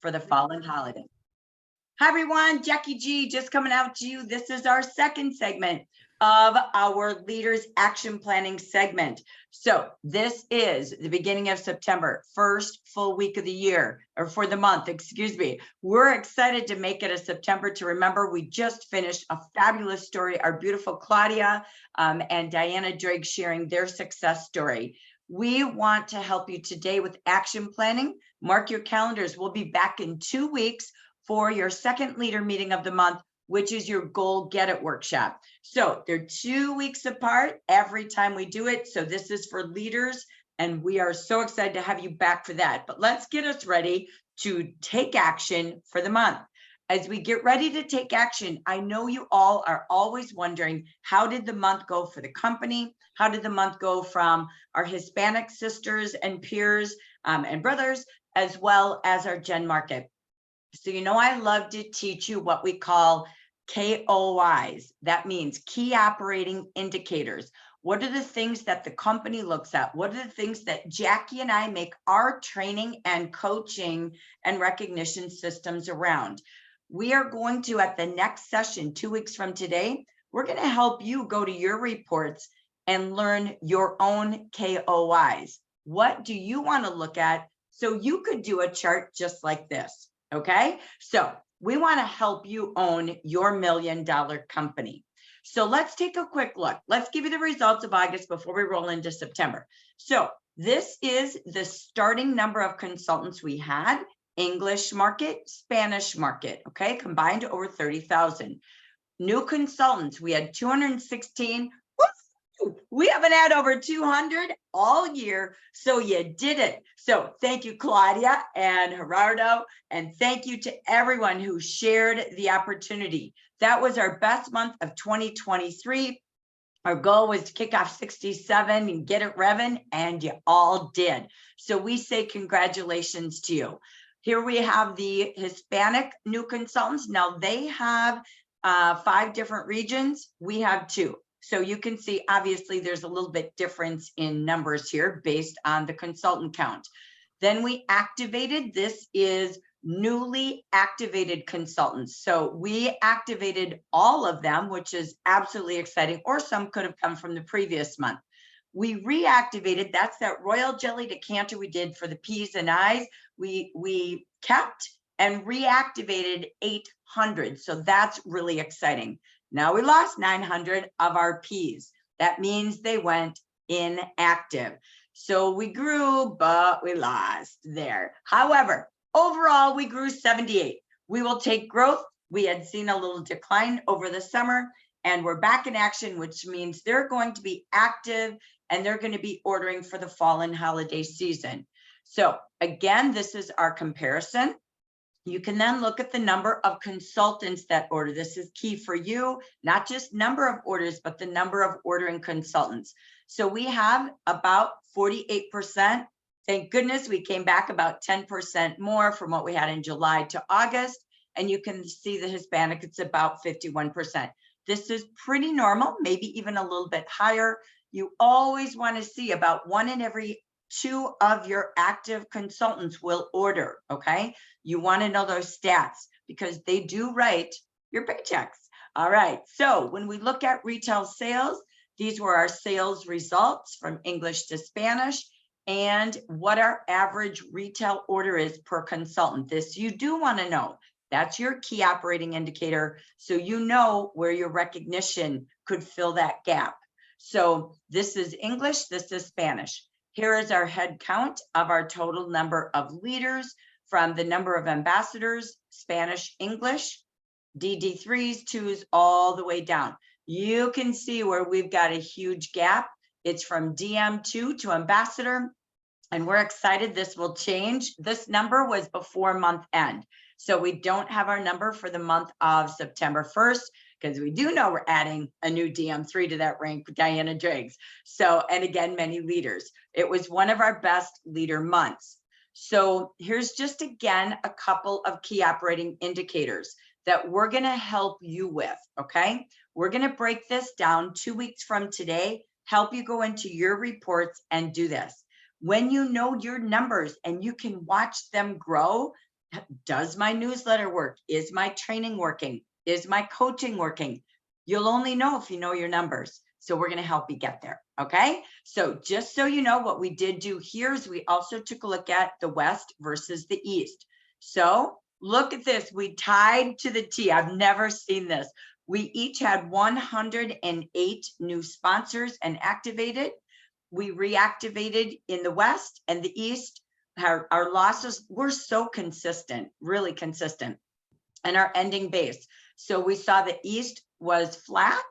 for the fall and holiday. Hi, everyone. Jackie G just coming out to you. This is our second segment of our Leaders Action Planning segment. So this is the beginning of September, first full week of the year, or for the month, excuse me. We're excited to make it a September to remember. We just finished a fabulous story. Our beautiful Claudia and Diana Drake sharing their success story. We want to help you today with action planning. Mark your calendars. We'll be back in 2 weeks for your second leader meeting of the month, which is your Goal Get It workshop. So they're 2 weeks apart every time we do it. So this is for leaders, and we are so excited to have you back for that. But let's get us ready to take action for the month. As we get ready to take action, I know you all are always wondering, how did the month go for the company? How did the month go from our Hispanic sisters and peers and brothers, as well as our Gen Market? So, I love to teach you what we call KOIs. That means key operating indicators. What are the things that the company looks at? What are the things that Jackie and I make our training and coaching and recognition systems around? We are going to, at the next session, 2 weeks from today, we're going to help you go to your reports and learn your own KOIs. What do you want to look at so you could do a chart just like this? Okay, so we want to help you own your $1 million company. So let's take a quick look. Let's give you the results of August before we roll into September. So this is the starting number of consultants we had: English market, Spanish market, okay, combined over 30,000. New consultants, we had 216. We haven't had over 200 all year, so you did it. So thank you, Claudia and Gerardo, and thank you to everyone who shared the opportunity. That was our best month of 2023. Our goal was to kick off 67 and get it revving, and you all did. So we say congratulations to you. Here we have the Hispanic new consultants. Now they have 5 different regions. We have 2. So you can see, obviously, there's a little bit difference in numbers here based on the consultant count. Then we activated, this is newly activated consultants. So we activated all of them, which is absolutely exciting, or some could have come from the previous month. We reactivated, that's that royal jelly decanter we did for the P's and I's. We kept and reactivated 800. So that's really exciting. Now we lost 900 of our P's. That means they went inactive. So we grew, but we lost there. However, overall, we grew 78. We will take growth. We had seen a little decline over the summer, and we're back in action, which means they're going to be active and they're going to be ordering for the fall and holiday season. So again, this is our comparison. You can then look at the number of consultants that order. This is key for you, not just number of orders, but the number of ordering consultants. So we have about 48%. Thank goodness we came back about 10% more from what we had in July to August. And you can see the Hispanic, it's about 51%. This is pretty normal, maybe even a little bit higher. You always want to see about 1 in every 2 of your active consultants will order, okay? You want to know those stats because they do write your paychecks. All right, so when we look at retail sales, these were our sales results from English to Spanish and what our average retail order is per consultant. This you do want to know. That's your key operating indicator, so you know where your recognition could fill that gap. So this is English, this is Spanish. Here is our head count of our total number of leaders from the number of ambassadors, Spanish, English, DD3s, 2s, all the way down. You can see where we've got a huge gap. It's from DM2 to ambassador, and we're excited this will change. This number was before month end. So we don't have our number for the month of September 1st, because we do know we're adding a new DM3 to that rank, Diana Driggs. So, and again, many leaders. It was one of our best leader months. So here's just, again, a couple of key operating indicators that we're going to help you with, okay? We're going to break this down 2 weeks from today, help you go into your reports and do this. When you know your numbers and you can watch them grow, Does my newsletter work? Is my training working? Is my coaching working? You'll only know if you know your numbers. So we're going to help you get there. Okay. So just so you know, what we did do here is we also took a look at the West versus the East. So look at this. We tied to the T. I've never seen this. We each had 108 new sponsors and activated. We reactivated in the West and the East. Our losses were so consistent, really consistent, and our ending base. So we saw the East was flat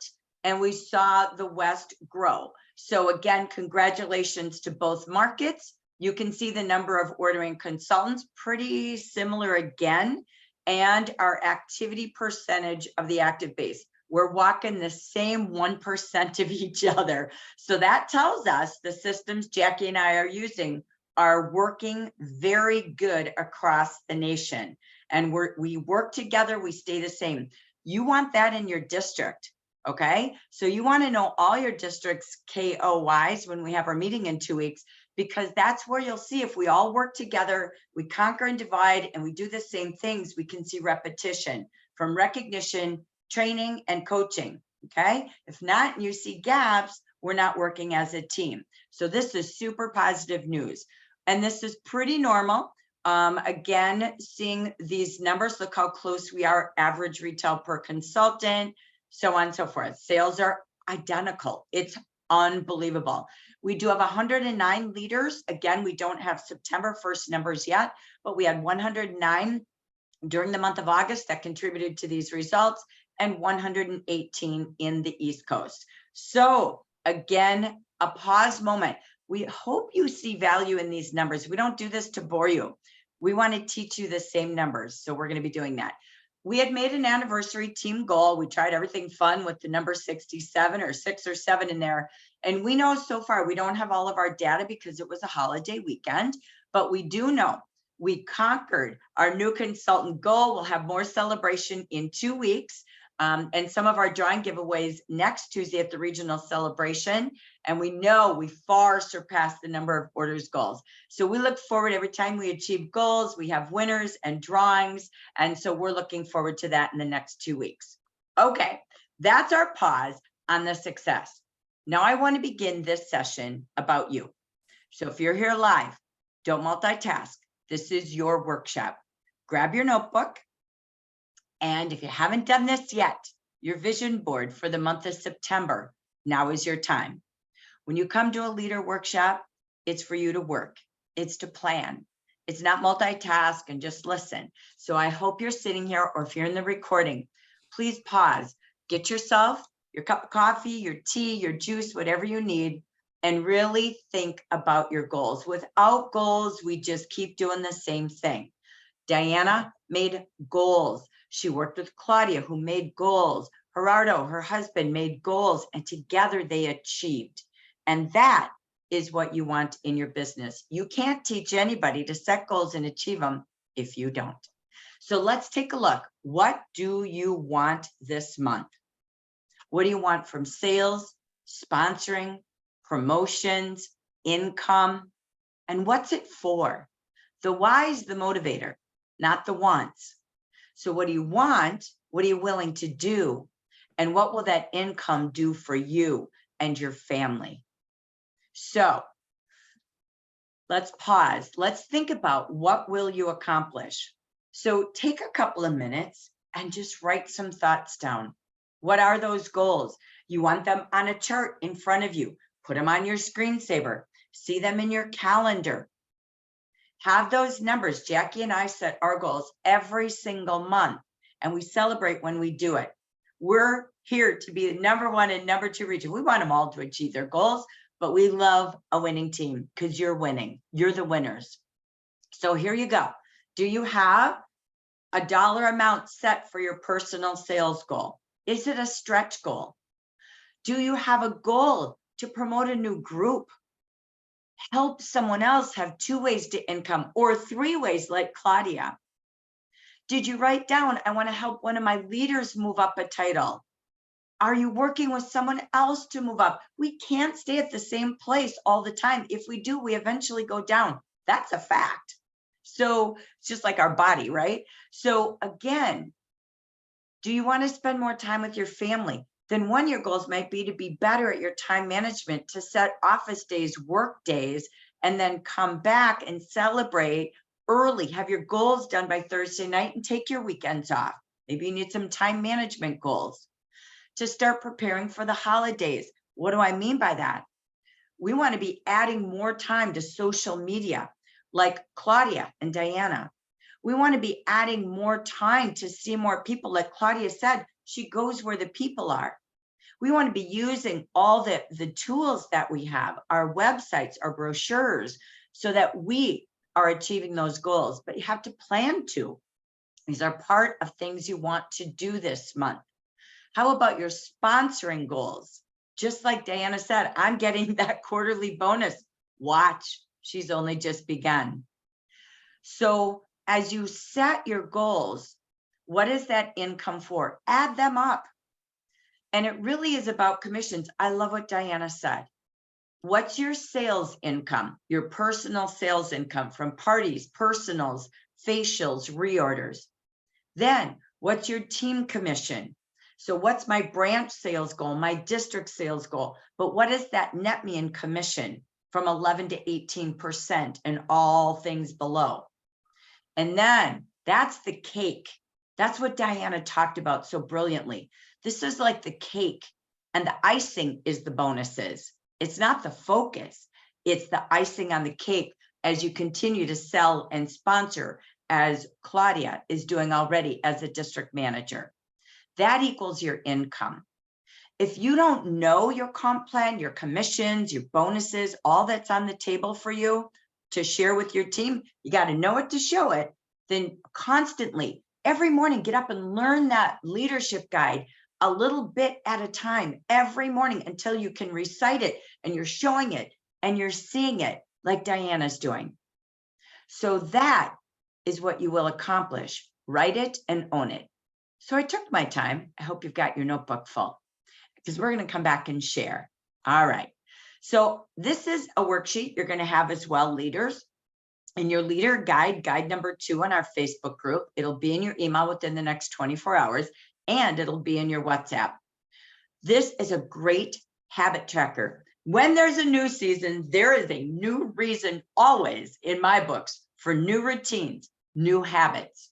and we saw the West grow. So again, congratulations to both markets. You can see the number of ordering consultants, pretty similar again, and our activity percentage of the active base. We're walking the same 1% of each other. So that tells us the systems Jackie and I are using are working very good across the nation. And we work together, we stay the same. You want that in your district, okay? So you want to know all your districts' KOYs when we have our meeting in 2 weeks, because that's where you'll see if we all work together, we conquer and divide, and we do the same things, we can see repetition from recognition, training, and coaching, okay? If not, and you see gaps, we're not working as a team. So this is super positive news. And this is pretty normal. Again, seeing these numbers, look how close we are, average retail per consultant, so on and so forth. Sales are identical. It's unbelievable. We do have 109 leaders. Again, we don't have September 1st numbers yet, but we had 109 during the month of August that contributed to these results, and 118 in the East Coast. So again, a pause moment. We hope you see value in these numbers. We don't do this to bore you. We want to teach you the same numbers. So we're going to be doing that. We had made an anniversary team goal. We tried everything fun with the number 67 or 6 or 7 in there. And we know so far we don't have all of our data because it was a holiday weekend, but we do know we conquered our new consultant goal. We'll have more celebration in 2 weeks. And some of our drawing giveaways next Tuesday at the regional celebration. And we know we far surpassed the number of orders goals. So we look forward every time we achieve goals, we have winners and drawings. And so we're looking forward to that in the next 2 weeks. Okay, that's our pause on the success. Now I want to begin this session about you. So if you're here live, don't multitask. This is your workshop. Grab your notebook. And if you haven't done this yet, your vision board for the month of September, now is your time. When you come to a leader workshop, it's for you to work. It's to plan. It's not multitask and just listen. So I hope you're sitting here, or if you're in the recording, please pause, get yourself your cup of coffee, your tea, your juice, whatever you need, and really think about your goals. Without goals, we just keep doing the same thing. Diana made goals. She worked with Claudia, who made goals. Gerardo, her husband, made goals, and together they achieved. And that is what you want in your business. You can't teach anybody to set goals and achieve them if you don't. So let's take a look. What do you want this month? What do you want from sales, sponsoring, promotions, income? And what's it for? The why is the motivator, not the wants. So what do you want? What are you willing to do? And what will that income do for you and your family? So let's pause. Let's think about what will you accomplish. So take a couple of minutes and just write some thoughts down. What are those goals? You want them on a chart in front of you. Put them on your screensaver. See them in your calendar. Have those numbers. Jackie and I set our goals every single month, and we celebrate when we do it. We're here to be the #1 and #2 region. We want them all to achieve their goals, but we love a winning team because you're winning. You're the winners. So here you go. Do you have a dollar amount set for your personal sales goal? Is it a stretch goal? Do you have a goal to promote a new group? Help someone else have 2 ways to income or 3 ways like Claudia? Did you write down, I want to help one of my leaders move up a title? Are you working with someone else to move up? We can't stay at the same place all the time. If we do, we eventually go down. That's a fact. So it's just like our body, right? So again, do you want to spend more time with your family? Then one of your goals might be to be better at your time management, to set office days, work days, and then come back and celebrate early. Have your goals done by Thursday night and take your weekends off. Maybe you need some time management goals to start preparing for the holidays. What do I mean by that? We want to be adding more time to social media, like Claudia and Diana. We want to be adding more time to see more people. Like Claudia said, she goes where the people are. We want to be using all the tools that we have, our websites, our brochures, so that we are achieving those goals. But you have to plan to. These are part of things you want to do this month. How about your sponsoring goals? Just like Diana said, I'm getting that quarterly bonus. Watch, she's only just begun. So as you set your goals, what is that income for? Add them up. And it really is about commissions. I love what Diana said. What's your sales income, your personal sales income from parties, personals, facials, reorders? Then what's your team commission? So what's my branch sales goal, my district sales goal? But what does that net me in commission from 11 to 18% and all things below? And then that's the cake. That's what Diana talked about so brilliantly. This is like the cake, and the icing is the bonuses. It's not the focus. It's the icing on the cake as you continue to sell and sponsor, as Claudia is doing already as a district manager. That equals your income. If you don't know your comp plan, your commissions, your bonuses, all that's on the table for you to share with your team, you got to know it to show it. Then constantly, every morning, get up and learn that leadership guide a little bit at a time, every morning, until you can recite it and you're showing it and you're seeing it like Diana's doing. So that is what you will accomplish. Write it and own it. So I took my time. I hope you've got your notebook full, because we're going to come back and share. All right. So this is a worksheet you're going to have as well, leaders. In your leader guide, guide number 2 on our Facebook group. It'll be in your email within the next 24 hours, and it'll be in your WhatsApp. This is a great habit tracker. When there's a new season, there is a new reason always in my books for new routines, new habits.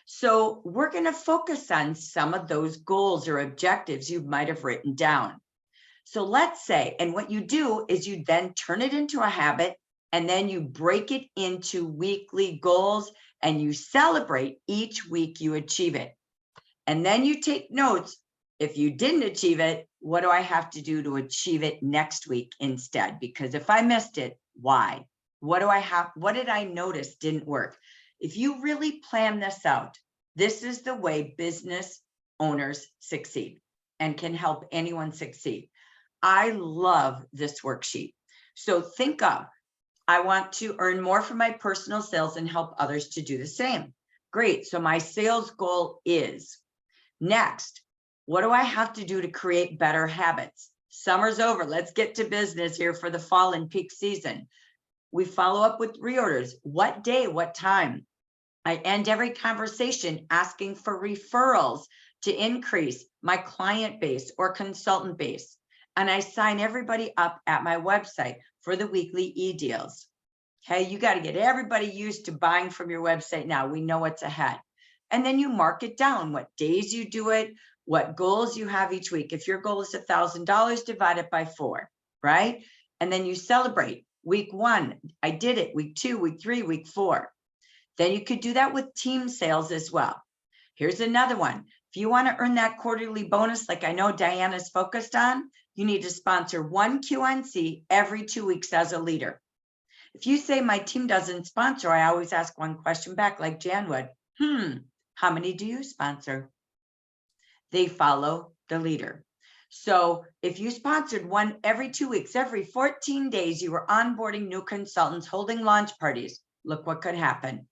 So we're going to focus on some of those goals or objectives you might have written down. So let's say, and what you do is you then turn it into a habit, and then you break it into weekly goals, and you celebrate each week you achieve it. And then you take notes. If you didn't achieve it, what do I have to do to achieve it next week instead? Because if I missed it, why? What did I notice didn't work? If you really plan this out, this is the way business owners succeed and can help anyone succeed. I love this worksheet. So think of, I want to earn more from my personal sales and help others to do the same. Great. So my sales goal is next. What do I have to do to create better habits? Summer's over. Let's get to business here for the fall and peak season. We follow up with reorders. What day, what time? I end every conversation asking for referrals to increase my client base or consultant base. And I sign everybody up at my website for the weekly e-deals. Okay, you got to get everybody used to buying from your website now. We know what's ahead. And then you mark it down, what days you do it, what goals you have each week. If your goal is $1,000, divide it by 4, right? And then you celebrate. Week 1, I did it. Week 2, week 3, week 4. Then you could do that with team sales as well. Here's another one. If you want to earn that quarterly bonus, like I know Diana's focused on, you need to sponsor 1 QNC every 2 weeks as a leader. If you say my team doesn't sponsor, I always ask one question back, like Jan would. How many do you sponsor? They follow the leader. So if you sponsored 1 every 2 weeks, every 14 days, you were onboarding new consultants, holding launch parties. Look what could happen.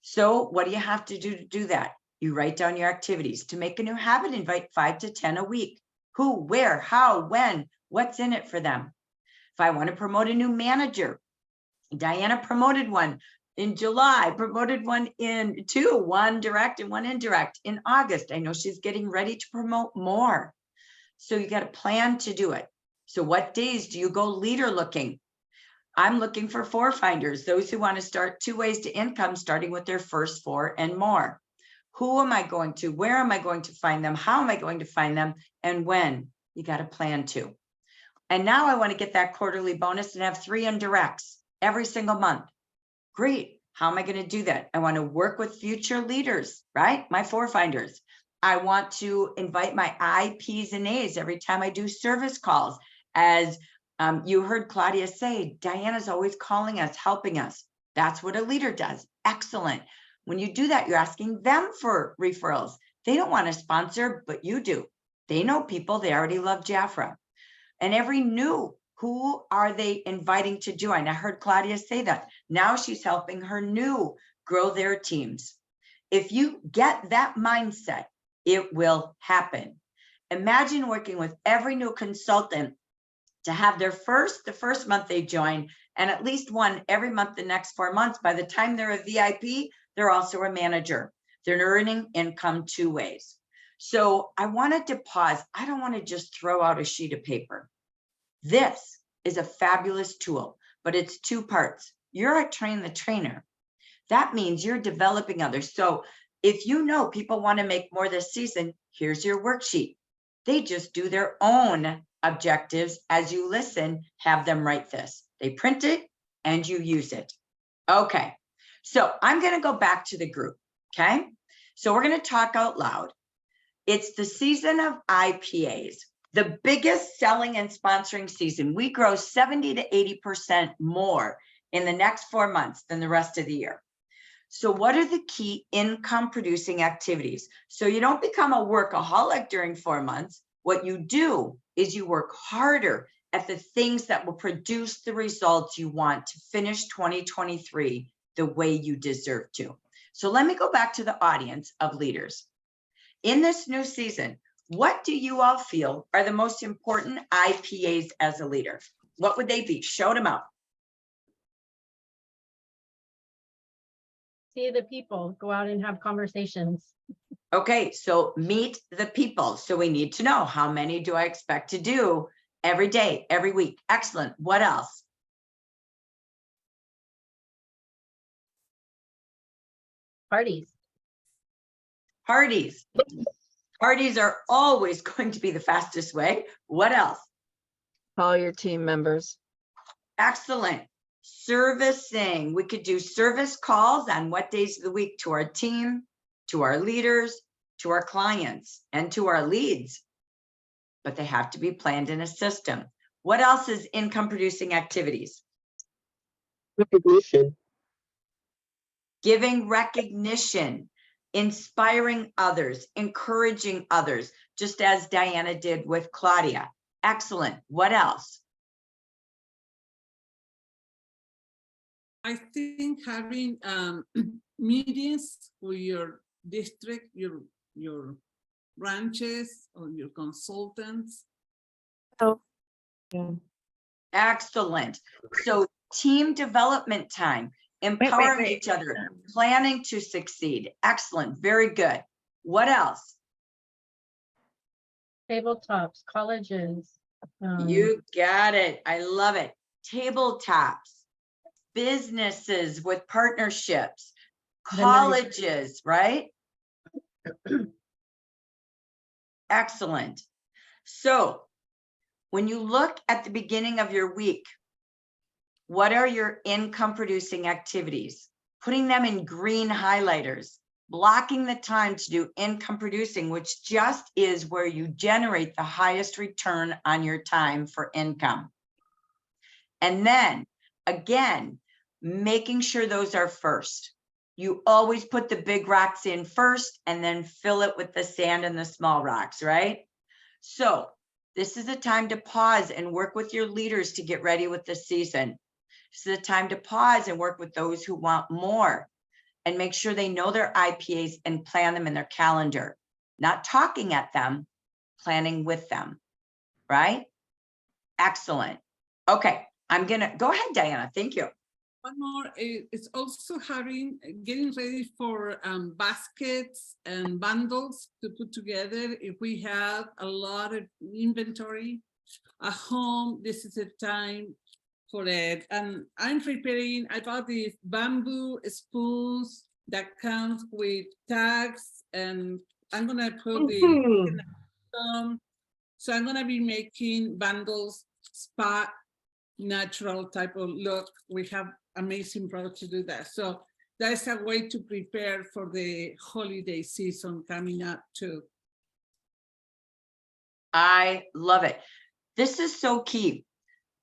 So what do you have to do to do that? You write down your activities. To make a new habit, invite 5 to 10 a week. Who, where, how, when, what's in it for them? If I want to promote a new manager, Diana promoted one In July, promoted one direct and one indirect. In August, I know she's getting ready to promote more. So you got a plan to do it. So what days do you go leader looking? I'm looking for 4 finders, those who want to start 2 ways to income, starting with their first 4 and more. Who am I going to? Where am I going to find them? How am I going to find them? And when? You got a plan to. And now I want to get that quarterly bonus and have 3 indirects every single month. Great. How am I going to do that? I want to work with future leaders, right? My 4 finders. I want to invite my IPs and A's every time I do service calls. As you heard Claudia say, Diana's always calling us, helping us. That's what a leader does. Excellent. When you do that, you're asking them for referrals. They don't want to sponsor, but you do. They know people. They already love Jafra. And every new, who are they inviting to join? I heard Claudia say that. Now she's helping her new grow their teams. If you get that mindset, it will happen. Imagine working with every new consultant to have the first month they join, and at least one every month the next 4 months. By the time they're a VIP, they're also a manager. They're earning income 2 ways. So I wanted to pause. I don't want to just throw out a sheet of paper. This is a fabulous tool, but it's 2 parts. You're a train the trainer. That means you're developing others. So if you know people want to make more this season, here's your worksheet. They just do their own objectives. As you listen, have them write this. They print it and you use it. Okay, so I'm going to go back to the group. Okay, so we're going to talk out loud. It's the season of IPAs, the biggest selling and sponsoring season. We grow 70 to 80% more in the next 4 months than the rest of the year. So what are the key income producing activities? So you don't become a workaholic during 4 months. What you do is you work harder at the things that will produce the results you want to finish 2023 the way you deserve to. So let me go back to the audience of leaders. In this new season, what do you all feel are the most important IPAs as a leader? What would they be? Shout them out. See the people, go out and have conversations. Okay, so meet the people. So we need to know, how many do I expect to do every day, every week? Excellent. What else? Parties. Parties. Parties are always going to be the fastest way. What else? Call your team members. Excellent. Servicing. We could do service calls on what days of the week to our team, to our leaders, to our clients, and to our leads. But they have to be planned in a system. What else is income producing activities? Recognition. Giving recognition, inspiring others, encouraging others, just as Diana did with Claudia. Excellent. What else? I think having meetings with your district, your branches or your consultants. Oh, yeah. Excellent. So team development time, empowering each other, planning to succeed. Excellent. Very good. What else? Tabletops, colleges. You got it. I love it. Tabletops, businesses with partnerships, colleges, right? Excellent. So when you look at the beginning of your week, what are your income producing activities? Putting them in green highlighters, blocking the time to do income producing, which just is where you generate the highest return on your time for income. And then again, making sure those are first. You always put the big rocks in first and then fill it with the sand and the small rocks, right? So this is a time to pause and work with your leaders to get ready with the season. This is a time to pause and work with those who want more and make sure they know their IPAs and plan them in their calendar. Not talking at them, planning with them, right? Excellent. Okay, I'm gonna, go ahead, Diana, thank you. One more, it's also getting ready for baskets and bundles to put together. If we have a lot of inventory at home, this is the time for it. And I bought these bamboo spoons that comes with tags, and I'm gonna put so I'm gonna be making bundles, spot natural type of look. We have amazing products to do that. So that's a way to prepare for the holiday season coming up too. I love it. This is so key.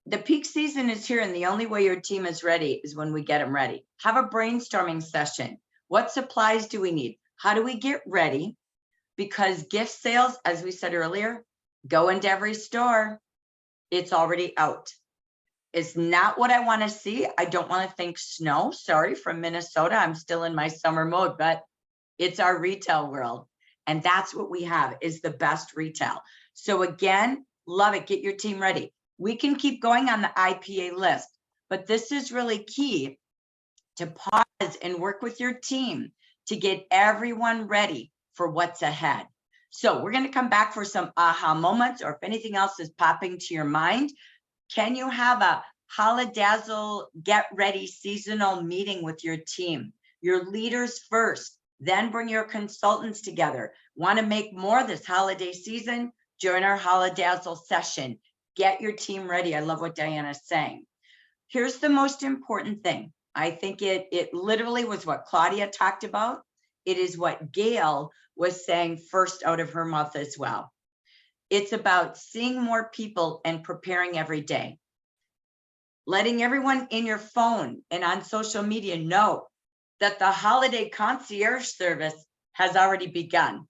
The peak season is here, and the only way your team is ready is when we get them ready. Have a brainstorming session. What supplies do we need? How do we get ready? Because gift sales, as we said earlier, go into every store. It's already out. It's not what I want to see. I don't want to think snow. Sorry, from Minnesota. I'm still in my summer mode, but it's our retail world. And that's what we have, is the best retail. So again, love it. Get your team ready. We can keep going on the IPA list, but this is really key to pause and work with your team to get everyone ready for what's ahead. So we're going to come back for some aha moments, or if anything else is popping to your mind. Can you have a Holidazzle get ready seasonal meeting with your team, your leaders first, then bring your consultants together? Want to make more this holiday season? Join our Holidazzle session. Get your team ready. I love what Diana's saying. Here's the most important thing. I think it literally was what Claudia talked about. It is what Gail was saying first out of her mouth as well. It's about seeing more people and preparing every day. Letting everyone in your phone and on social media know that the holiday concierge service has already begun,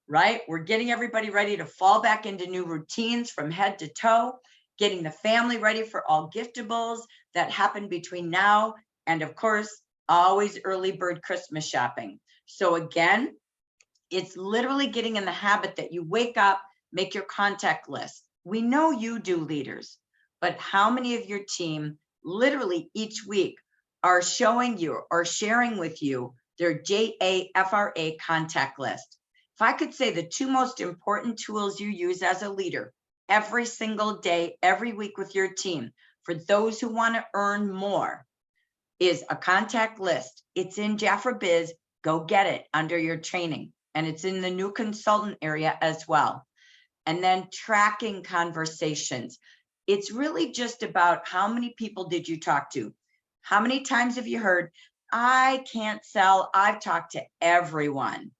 right? We're getting everybody ready to fall back into new routines from head to toe, getting the family ready for all giftables that happen between now and, of course, always early bird Christmas shopping. So again, it's literally getting in the habit that you wake up, make your contact list. We know you do, leaders, but how many of your team literally each week are showing you or sharing with you their JAFRA contact list? If I could say the two most important tools you use as a leader every single day, every week with your team, for those who want to earn more, is a contact list. It's in Jafra Biz. Go get it under your training. And it's in the new consultant area as well. And then tracking conversations. It's really just about how many people did you talk to? How many times have you heard, I can't sell, I've talked to everyone.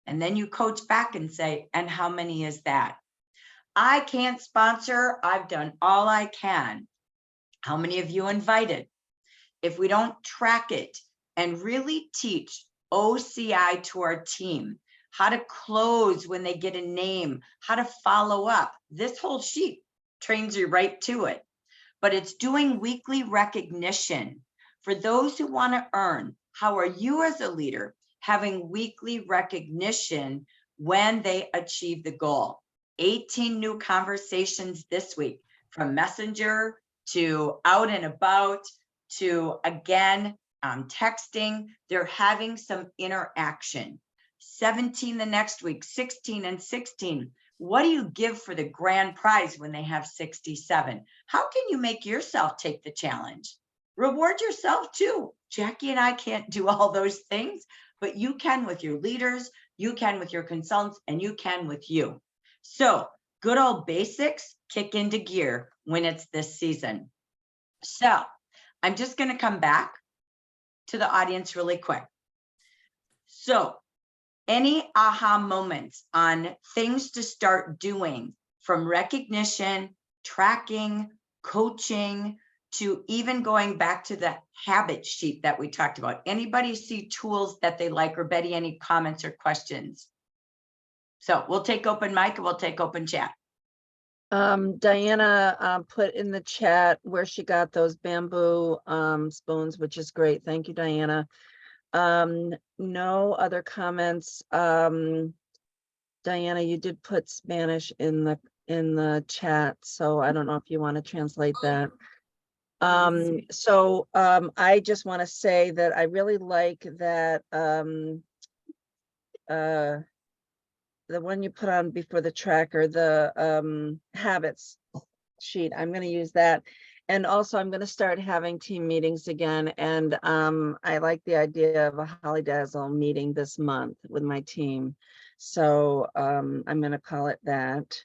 And then you coach back and say, and how many is that? I can't sponsor, I've done all I can. How many of you invited? If we don't track it and really teach OCI to our team, how to close when they get a name, how to follow up, this whole sheet trains you right to it. But it's doing weekly recognition. For those who want to earn, how are you as a leader having weekly recognition when they achieve the goal? 18 new conversations this week, from Messenger to out and about to, again, texting. They're having some interaction. 17 the next week, 16 and 16. What do you give for the grand prize when they have 67? How can you make yourself take the challenge? Reward yourself too. Jackie and I can't do all those things, but you can with your leaders, you can with your consultants, and you can with you. So good old basics kick into gear when it's this season. So I'm just going to come back to the audience really quick. So any aha moments on things to start doing, from recognition, tracking, coaching, to even going back to the habit sheet that we talked about? Anybody see tools that they like? Or Betty, any comments or questions? So we'll take open mic and we'll take open chat. Diana put in the chat where she got those bamboo spoons, which is great. Thank you, Diana. No other comments. Diana, you did put Spanish in the chat, so I don't know if you want to translate that. I just want to say that I really like that, the one you put on before the tracker, the, habits sheet. I'm going to use that. And also I'm going to start having team meetings again. And, I like the idea of a Holly Dazzle meeting this month with my team. So, I'm going to call it that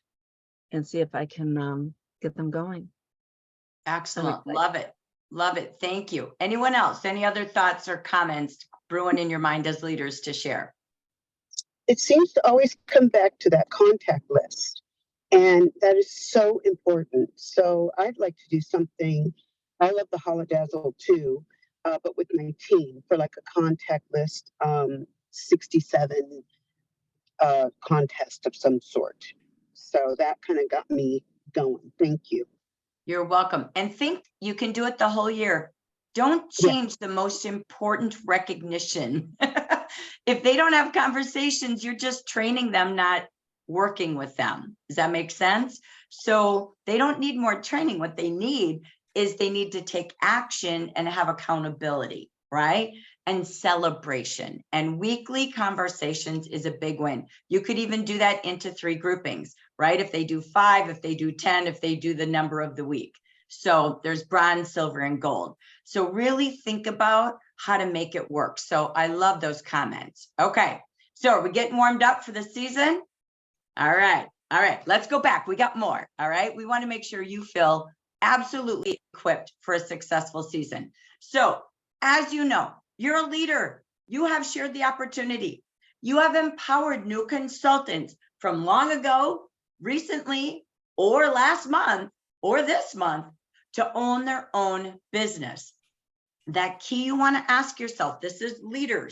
and see if I can, get them going. Excellent. excited. Love it. Love it. Thank you. Anyone else? Any other thoughts or comments brewing in your mind as leaders to share? It seems to always come back to that contact list. And that is so important. So I'd like to do something. I love the Holodazzle too, but with my team for like a contact list, 67 contest of some sort. So that kind of got me going. Thank you. You're welcome. And think you can do it the whole year. Don't Yeah. change the most important recognition. If they don't have conversations, you're just training them, not working with them. Does that make sense? So they don't need more training. What they need is they need to take action and have accountability, right? And celebration. And weekly conversations is a big win. You could even do that into 3 groupings, right? If they do 5, if they do 10, if they do the number of the week. So there's bronze, silver, and gold. So really think about how to make it work. So I love those comments. Okay, so are we getting warmed up for the season? All right, let's go back. We got more, all right? We want to make sure you feel absolutely equipped for a successful season. So as you know, you're a leader. You have shared the opportunity. You have empowered new consultants from long ago, recently, or last month, or this month to own their own business. That key you want to ask yourself, this is leader.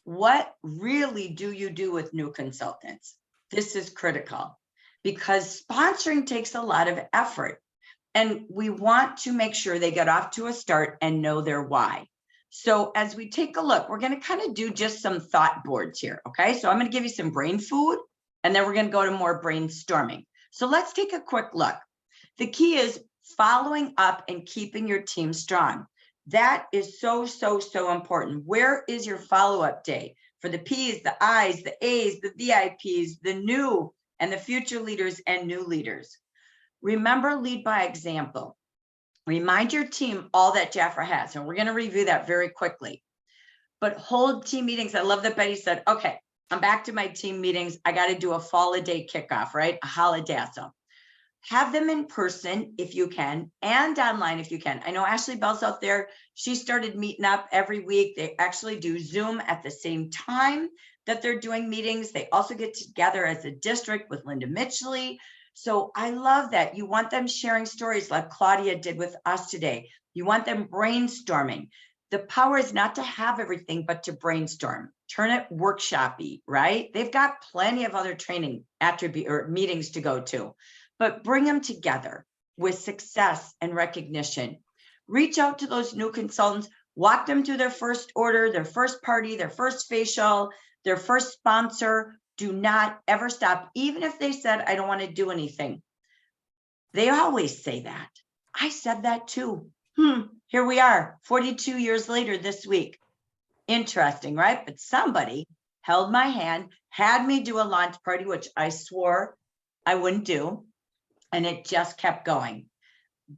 What really do you do with new consultants? This is critical because sponsoring takes a lot of effort and we want to make sure they get off to a start and know their why. So as we take a look, we're going to kind of do just some thought boards here. Okay, so I'm going to give you some brain food and then we're going to go to more brainstorming. So let's take a quick look. The key is following up and keeping your team strong. That is so important. Where is your follow-up day for the P's, the I's, the A's, the VIPs, the new and the future leaders and new leaders? Remember, lead by example. Remind your team all that Jafra has, and we're going to review that very quickly. But hold team meetings. I love that Betty said, okay, I'm back to my team meetings. I got to do a fall-a-day kickoff, right? A holidazzle. Have them in person if you can, and online if you can. I know Ashley Bell's out there. She started meeting up every week. They actually do Zoom at the same time that they're doing meetings. They also get together as a district with Linda Mitchell. So I love that. You want them sharing stories like Claudia did with us today. You want them brainstorming. The power is not to have everything, but to brainstorm. Turn it workshop-y, right? They've got plenty of other training attribute or meetings to go to. But bring them together with success and recognition. Reach out to those new consultants, walk them through their first order, their first party, their first facial, their first sponsor. Do not ever stop, even if they said, I don't want to do anything. They always say that. I said that too. Here we are, 42 years later this week. Interesting, right? But somebody held my hand, had me do a launch party, which I swore I wouldn't do. And it just kept going.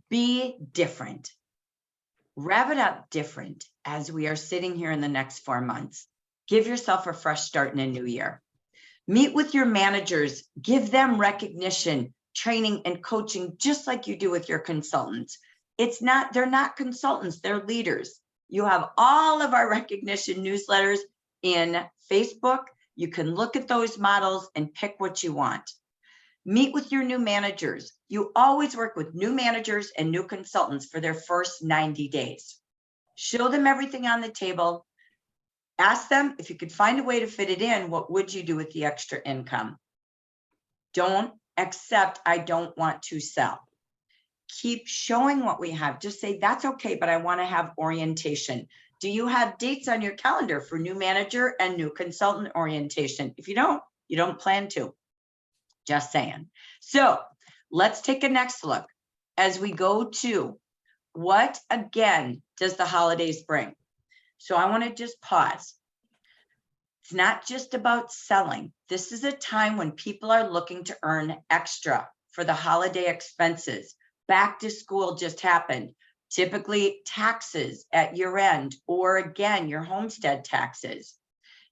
Be different. Rev it up different as we are sitting here in the next 4 months. Give yourself a fresh start in a new year. Meet with your managers. Give them recognition, training, and coaching, just like you do with your consultants. They're not consultants, they're leaders. You have all of our recognition newsletters in Facebook. You can look at those models and pick what you want. Meet with your new managers. You always work with new managers and new consultants for their first 90 days. Show them everything on the table. Ask them if you could find a way to fit it in, what would you do with the extra income? Don't accept, I don't want to sell. Keep showing what we have. Just say, that's okay, but I want to have orientation. Do you have dates on your calendar for new manager and new consultant orientation? If you don't plan to. Just saying. So let's take a next look. as we go to what again does the holidays bring? So I want to just pause. It's not just about selling. This is a time when people are looking to earn extra for the holiday expenses. Back to school just happened. Typically taxes at year end, or again, your homestead taxes.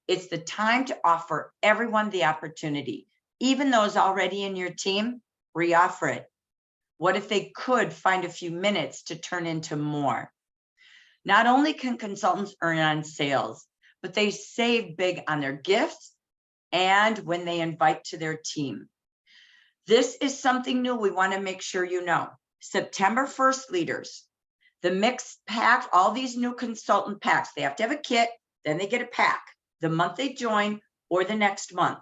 It's the time to offer everyone the opportunity, even those already in your team, re-offer it. What if they could find a few minutes to turn into more? Not only can consultants earn on sales, but they save big on their gifts and when they invite to their team. This is something new we want to make sure you know. September 1st, leaders, the mixed pack, all these new consultant packs, they have to have a kit, then they get a pack the month they join or the next month.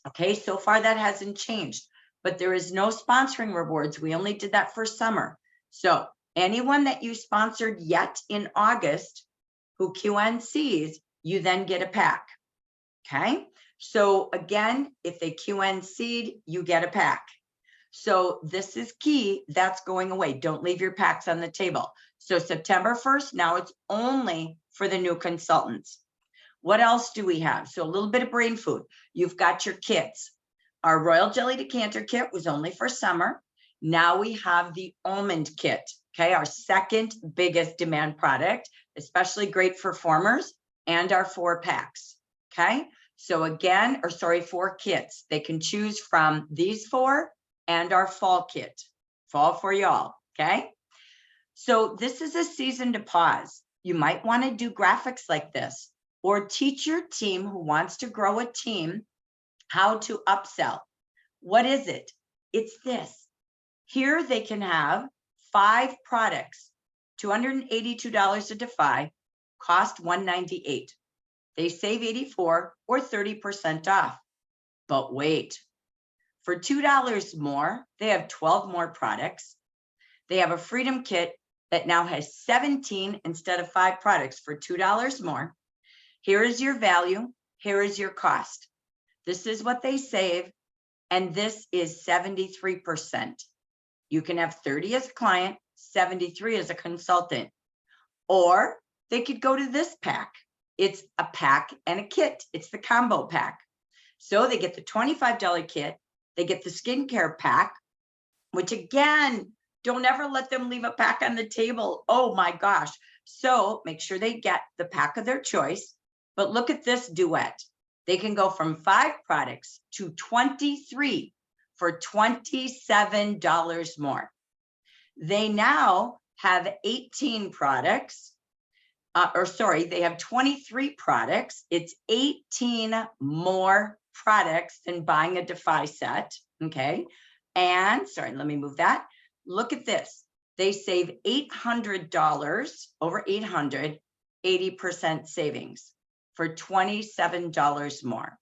Okay, so far that hasn't changed, but there is no sponsoring rewards. We only did that for summer. So anyone that you sponsored yet in August who QNCs, you then get a pack. Okay, so again, if they QNC'd, you get a pack. So this is key. That's going away. Don't leave your packs on the table. So September 1st, now it's only for the new consultants. What else do we have? So a little bit of brain food. You've got your kits. Our Royal Jelly Decanter kit was only for summer. Now we have the almond kit. Okay, our second biggest demand product, especially great for formers, and our 4 packs. Okay, so again, or sorry, 4 kits. They can choose from these 4 and our fall kit. Fall for y'all. Okay, so this is a season to pause. You might want to do graphics like this, or teach your team who wants to grow a team how to upsell. What is it? It's this. Here they can have 5 products, $282 a Defy, cost $198. They save $84 or 30% off. But wait, for $2 more, they have 12 more products. They have a Freedom Kit that now has 17 instead of 5 products for $2 more. Here is your value. Here is your cost. This is what they save. And this is 73%. You can have 30 as a client, 73 as a consultant. Or they could go to this pack. It's a pack and a kit. It's the combo pack. So they get the $25 kit. They get the skincare pack, which again, don't ever let them leave a pack on the table. Oh my gosh. So make sure they get the pack of their choice. But look at this duet. They can go from 5 products to 23 for $27 more. They now have 18 products, they have 23 products. It's 18 more products than buying a Defy set, okay? And, sorry, let me move that. Look at this. They save $800, over 800, 80% savings for $27 more.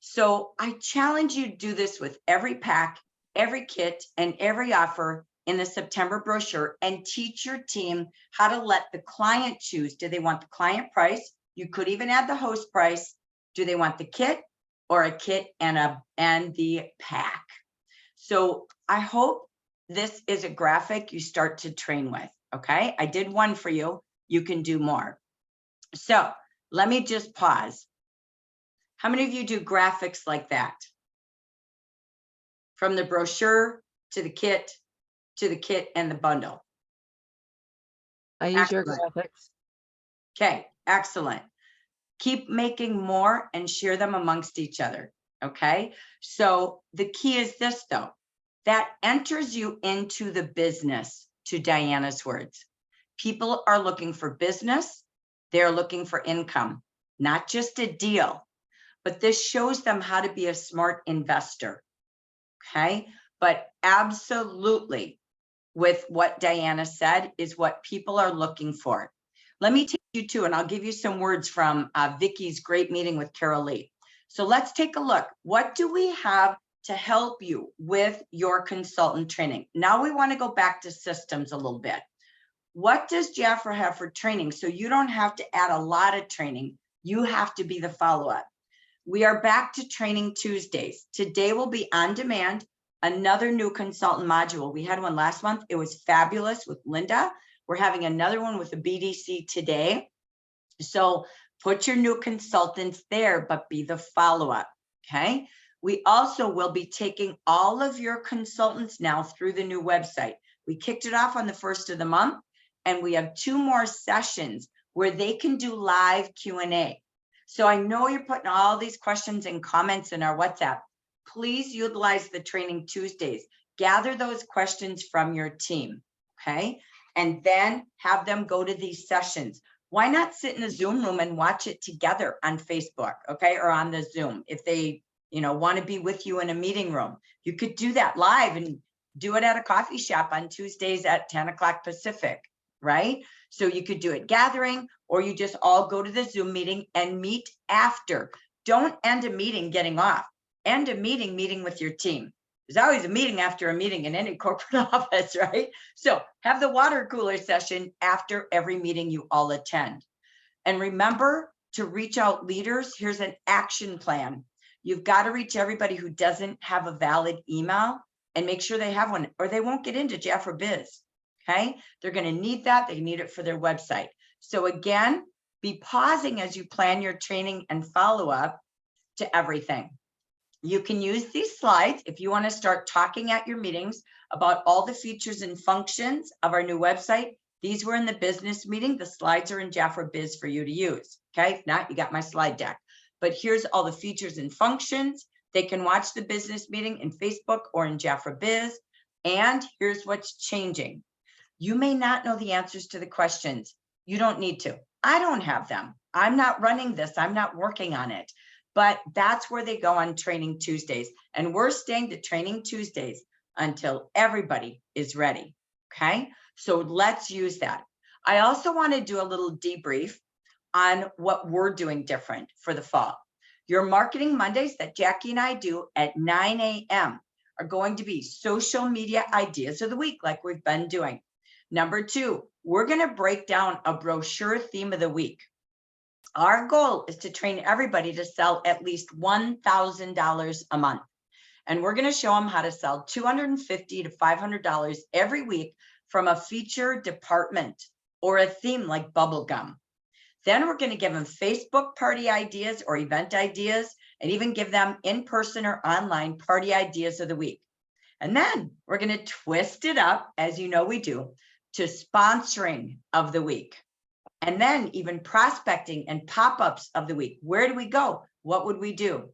So I challenge you to do this with every pack, every kit, and every offer in the September brochure, and teach your team how to let the client choose. Do they want the client price? You could even add the host price. Do they want the kit or a kit and the pack? So I hope this is a graphic you start to train with, okay? I did one for you. You can do more. So let me just pause. How many of you do graphics like that? From the brochure to the kit and the bundle. I use your Excellent. graphics. Okay, excellent. Keep making more and share them amongst each other, okay? So the key is this though, that enters you into the business, to Diana's words. People are looking for business, they're looking for income, not just a deal, but this shows them how to be a smart investor, okay? But absolutely, with what Diana said, is what people are looking for. Let me take you to, and I'll give you some words from Vicky's great meeting with Carol Lee. So let's take a look. What do we have to help you with your consultant training? Now we want to go back to systems a little bit. What does Jafra have for training? So you don't have to add a lot of training. You have to be the follow-up. We are back to training Tuesdays. Today will be on demand. another new consultant module. We had one last month. It was fabulous with Linda. We're having another one with the BDC today. So put your new consultants there, but be the follow-up, okay? We also will be taking all of your consultants now through the new website. We kicked it off on the 1st of the month, and we have 2 more sessions where they can do live Q&A. So I know you're putting all these questions and comments in our WhatsApp. Please utilize the Training Tuesdays. Gather those questions from your team, okay? And then have them go to these sessions. Why not sit in a Zoom room and watch it together on Facebook, okay? Or on the Zoom, if they, want to be with you in a meeting room. You could do that live and do it at a coffee shop on Tuesdays at 10 o'clock Pacific, right? So you could do it gathering, or you just all go to the Zoom meeting and meet after. Don't end a meeting getting off. End a meeting with your team. There's always a meeting after a meeting in any corporate office, right? So have the water cooler session after every meeting you all attend. And remember to reach out leaders. Here's an action plan. You've got to reach everybody who doesn't have a valid email and make sure they have one, or they won't get into Jafra Biz, okay? They're going to need that. They need it for their website. So again, be pausing as you plan your training and follow-up to everything. You can use these slides if you want to start talking at your meetings about all the features and functions of our new website. These were in the business meeting. The slides are in Jafra Biz for you to use. Okay, if not, you got my slide deck. But here's all the features and functions. They can watch the business meeting in Facebook or in Jafra Biz. And here's what's changing. You may not know the answers to the questions. You don't need to. I don't have them. I'm not running this. I'm not working on it. But that's where they go on Training Tuesdays. And we're staying to Training Tuesdays until everybody is ready, okay? So let's use that. I also want to do a little debrief on what we're doing different for the fall. Your Marketing Mondays that Jackie and I do at 9 a.m. are going to be social media ideas of the week, like we've been doing. Number 2, we're going to break down a brochure theme of the week. Our goal is to train everybody to sell at least $1,000 a month. And we're going to show them how to sell $250 to $500 every week from a feature department or a theme like bubblegum. Then we're going to give them Facebook party ideas or event ideas, and even give them in-person or online party ideas of the week. And then we're going to twist it up, as you know we do, to sponsoring of the week. And then even prospecting and pop-ups of the week. Where do we go? What would we do?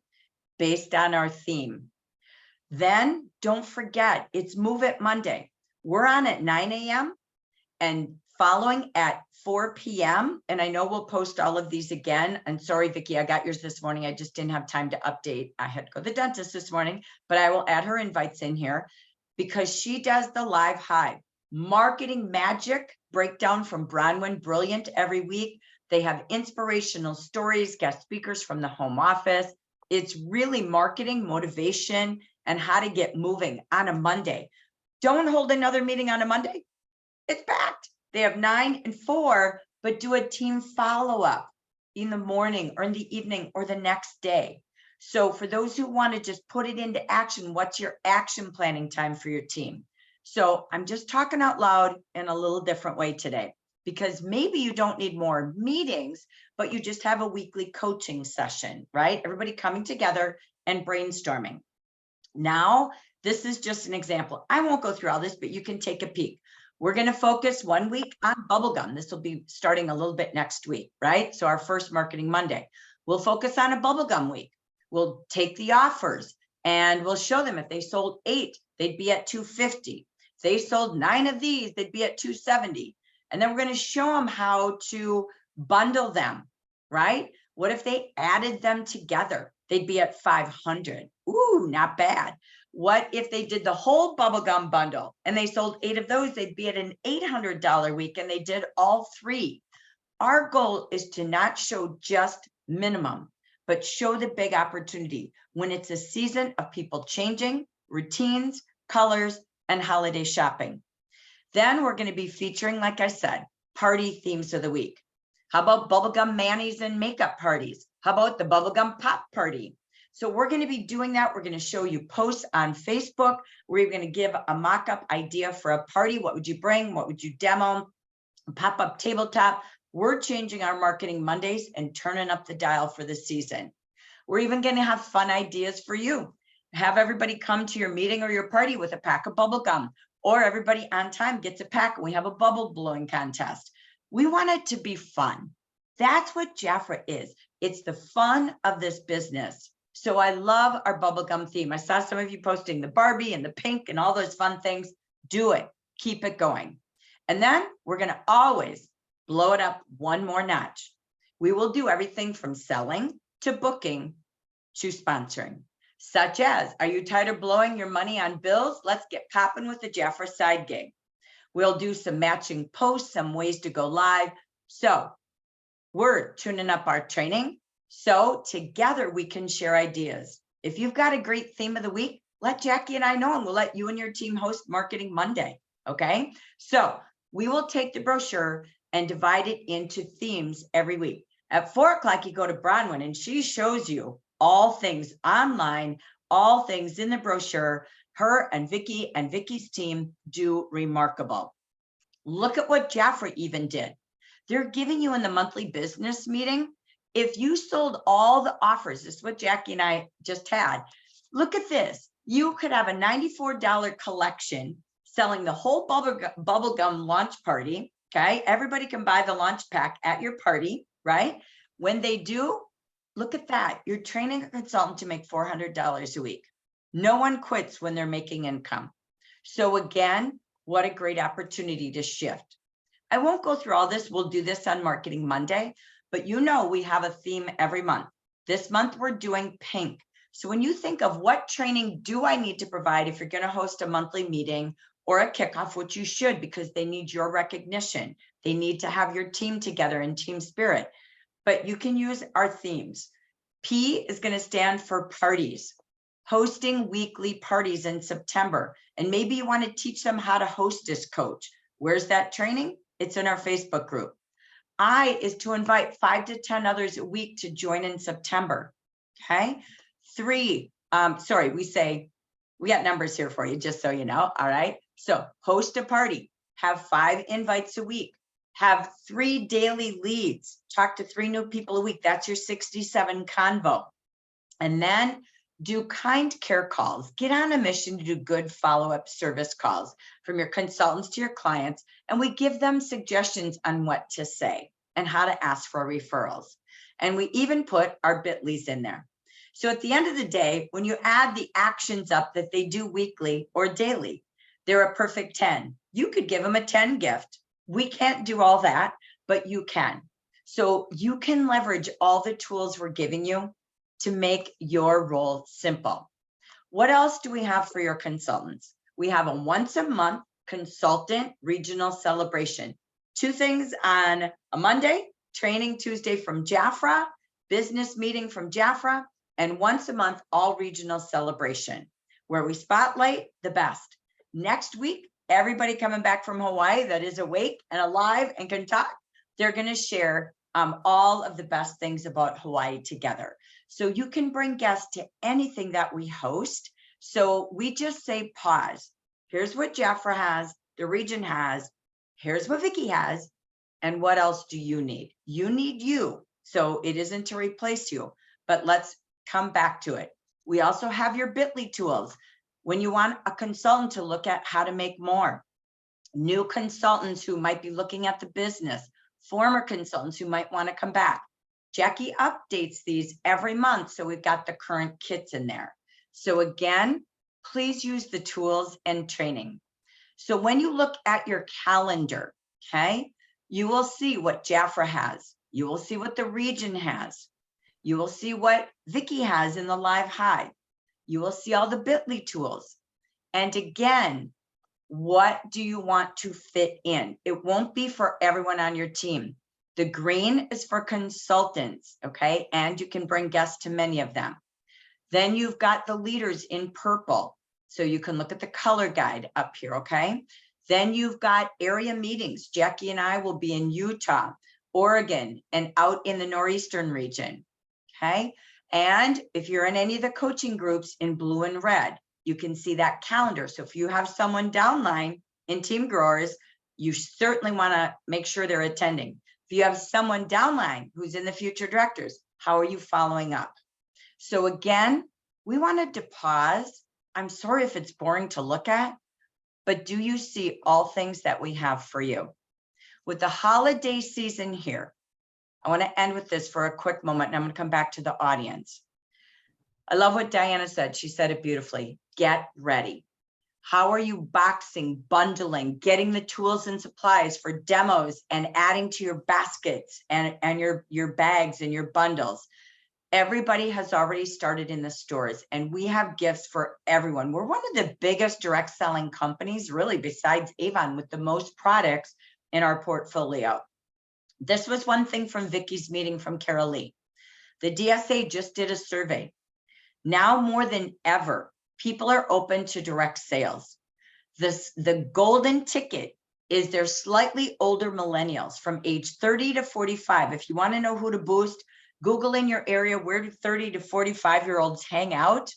Based on our theme. Then don't forget, it's Move It Monday. We're on at 9 a.m. and following at 4 p.m. And I know we'll post all of these again. And sorry, Vicki, I got yours this morning. I just didn't have time to update. I had to go to the dentist this morning, but I will add her invites in here because she does the live hive. Marketing Magic breakdown from Bronwyn Brilliant every week. They have inspirational stories, guest speakers from the home office. It's really marketing, motivation, and how to get moving on a Monday. Don't hold another meeting on a Monday. It's packed. They have 9 and 4, but do a team follow-up in the morning or in the evening or the next day. So for those who want to just put it into action, what's your action planning time for your team? So I'm just talking out loud in a little different way today, because maybe you don't need more meetings, but you just have a weekly coaching session, right? Everybody coming together and brainstorming. Now, this is just an example. I won't go through all this, but you can take a peek. We're going to focus 1 week on bubblegum. This will be starting a little bit next week, right? So our first Marketing Monday, we'll focus on a bubblegum week. We'll take the offers and we'll show them if they sold 8, they'd be at $250. If they sold 9 of these, they'd be at $270. And then we're going to show them how to bundle them, right? What if they added them together? They'd be at $500. Ooh, not bad. What if they did the whole bubblegum bundle and they sold 8 of those? They'd be at an $800 week, and they did all 3. Our goal is to not show just minimum, but show the big opportunity when it's a season of people changing routines, colors, and holiday shopping. Then we're going to be featuring, like I said, party themes of the week. How about bubblegum manis and makeup parties? How about the bubblegum pop party? So we're going to be doing that. We're going to show you posts on Facebook. We're going to give a mock-up idea for a party. What would you bring? What would you demo? Pop-up tabletop. We're changing our Marketing Mondays and turning up the dial for the season. We're even going to have fun ideas for you. Have everybody come to your meeting or your party with a pack of bubble gum, or everybody on time gets a pack and we have a bubble blowing contest. We want it to be fun. That's what Jafra is. It's the fun of this business. So I love our bubblegum theme. I saw some of you posting the Barbie and the pink and all those fun things. Do it. Keep it going. And then we're going to always blow it up one more notch. We will do everything from selling to booking to sponsoring, such as, are you tired of blowing your money on bills? Let's get popping with the Jafra side gig. We'll do some matching posts, some ways to go live. So we're tuning up our training. So together we can share ideas. If you've got a great theme of the week, let Jackie and I know, and we'll let you and your team host Marketing Monday. Okay. So we will take the brochure and divide it into themes every week. At 4 o'clock, you go to Bronwyn and she shows you all things online, all things in the brochure. Her and Vicky's team do remarkable. Look at what Jafra even did. They're giving you in the monthly business meeting. If you sold all the offers, this is what Jackie and I just had. Look at this. You could have a $94 collection selling the whole bubblegum launch party. Okay. Everybody can buy the launch pack at your party, right? When they do, look at that. You're training a consultant to make $400 a week. No one quits when they're making income. So again, what a great opportunity to shift. I won't go through all this. We'll do this on Marketing Monday, but you know, we have a theme every month. This month we're doing pink. So when you think of what training do I need to provide if you're going to host a monthly meeting or a kickoff, which you should, because they need your recognition. They need to have your team together in team spirit, but you can use our themes. P is going to stand for parties, hosting weekly parties in September. And maybe you want to teach them how to hostess coach. Where's that training? It's in our Facebook group. I is to invite 5 to 10 others a week to join in September. Okay. 3, we got numbers here for you, just so you know. All right. So host a party, have 5 invites a week, have 3 daily leads, talk to 3 new people a week. That's your 67 convo. And then do kind care calls. Get on a mission to do good follow-up service calls from your consultants to your clients. And we give them suggestions on what to say and how to ask for referrals. And we even put our bit.lys in there. So at the end of the day, when you add the actions up that they do weekly or daily, they're a perfect 10. You could give them a 10 gift. We can't do all that, but you can. So you can leverage all the tools we're giving you to make your role simple. What else do we have for your consultants? We have a once a month consultant regional celebration. 2 things on a Monday, training Tuesday from Jafra, business meeting from Jafra, and once a month, all regional celebration, where we spotlight the best. Next week, everybody coming back from Hawaii that is awake and alive and can talk, they're going to share all of the best things about Hawaii together. So you can bring guests to anything that we host. So we just say pause. Here's what Jafra has, the region has, here's what Vicky has, and what else do you need? You need you. So it isn't to replace you, but let's come back to it. We also have your bit.ly tools. When you want a consultant to look at how to make more, new consultants who might be looking at the business, former consultants who might want to come back. Jackie updates these every month, so we've got the current kits in there. So again, please use the tools and training. So when you look at your calendar, okay, you will see what Jafra has. You will see what the region has. You will see what Vicky has in the Live Hive. You will see all the bit.ly tools. And again, what do you want to fit in? It won't be for everyone on your team. The green is for consultants, okay? And you can bring guests to many of them. Then you've got the leaders in purple. So you can look at the color guide up here, okay? Then you've got area meetings. Jackie and I will be in Utah, Oregon, and out in the Northeastern region, okay? And if you're in any of the coaching groups in blue and red, you can see that calendar. So if you have someone downline in Team Growers, you certainly want to make sure they're attending. If you have someone downline who's in the future directors, how are you following up? So again, we wanted to pause. I'm sorry if it's boring to look at, but do you see all things that we have for you? With the holiday season here, I want to end with this for a quick moment, and I'm going to come back to the audience. I love what Diana said. She said it beautifully. Get ready. How are you boxing, bundling, getting the tools and supplies for demos and adding to your baskets and your bags and your bundles? Everybody has already started in the stores, and we have gifts for everyone. We're one of the biggest direct selling companies, really, besides Avon, with the most products in our portfolio. This was one thing from Vicky's meeting from Carol Lee. The DSA just did a survey. Now more than ever, people are open to direct sales. The golden ticket is their slightly older millennials from age 30 to 45. If you want to know who to boost, Google in your area, where do 30 to 45-year-olds hang out?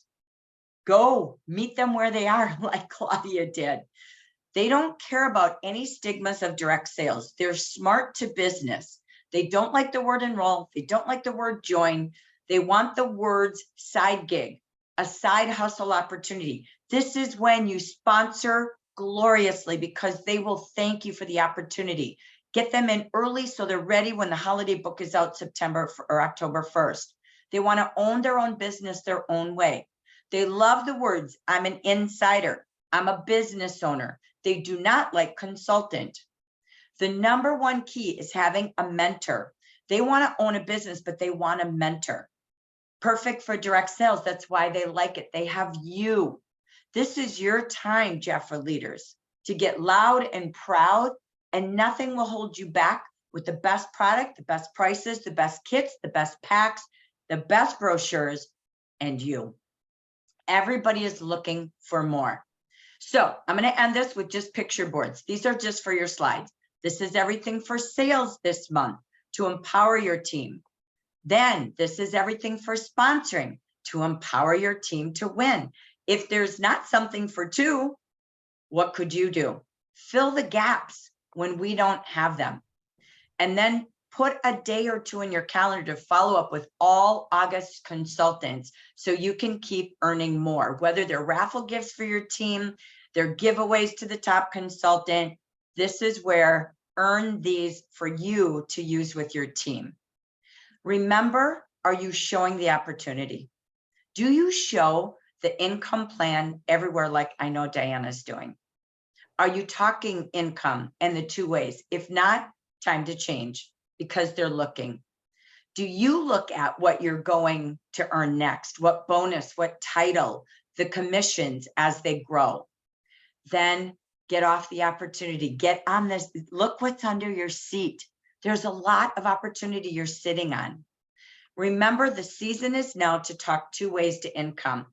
Go meet them where they are, like Claudia did. They don't care about any stigmas of direct sales. They're smart to business. They don't like the word enroll. They don't like the word join. They want the words side gig, a side hustle opportunity. This is when you sponsor gloriously, because they will thank you for the opportunity. Get them in early so they're ready when the holiday book is out September or October 1st. They want to own their own business their own way. They love the words, I'm an insider. I'm a business owner. They do not like consultant. The number one key is having a mentor. They want to own a business, but they want a mentor. Perfect for direct sales. That's why they like it. They have you. This is your time, Jeffra leaders, to get loud and proud, and nothing will hold you back with the best product, the best prices, the best kits, the best packs, the best brochures, and you. Everybody is looking for more. So I'm going to end this with just picture boards. These are just for your slides. This is everything for sales this month to empower your team. Then this is everything for sponsoring to empower your team to win. If there's not something for two, what could you do? Fill the gaps when we don't have them. And then put a day or two in your calendar to follow up with all August consultants so you can keep earning more, whether they're raffle gifts for your team, they're giveaways to the top consultant. This is where earn these for you to use with your team. Remember, are you showing the opportunity? Do you show the income plan everywhere like I know Diana's doing? Are you talking income and the two ways? If not, time to change, because they're looking. Do you look at what you're going to earn next? What bonus, what title, the commissions as they grow? Then get off the opportunity, get on this, look what's under your seat. There's a lot of opportunity you're sitting on. Remember, the season is now to talk two ways to income.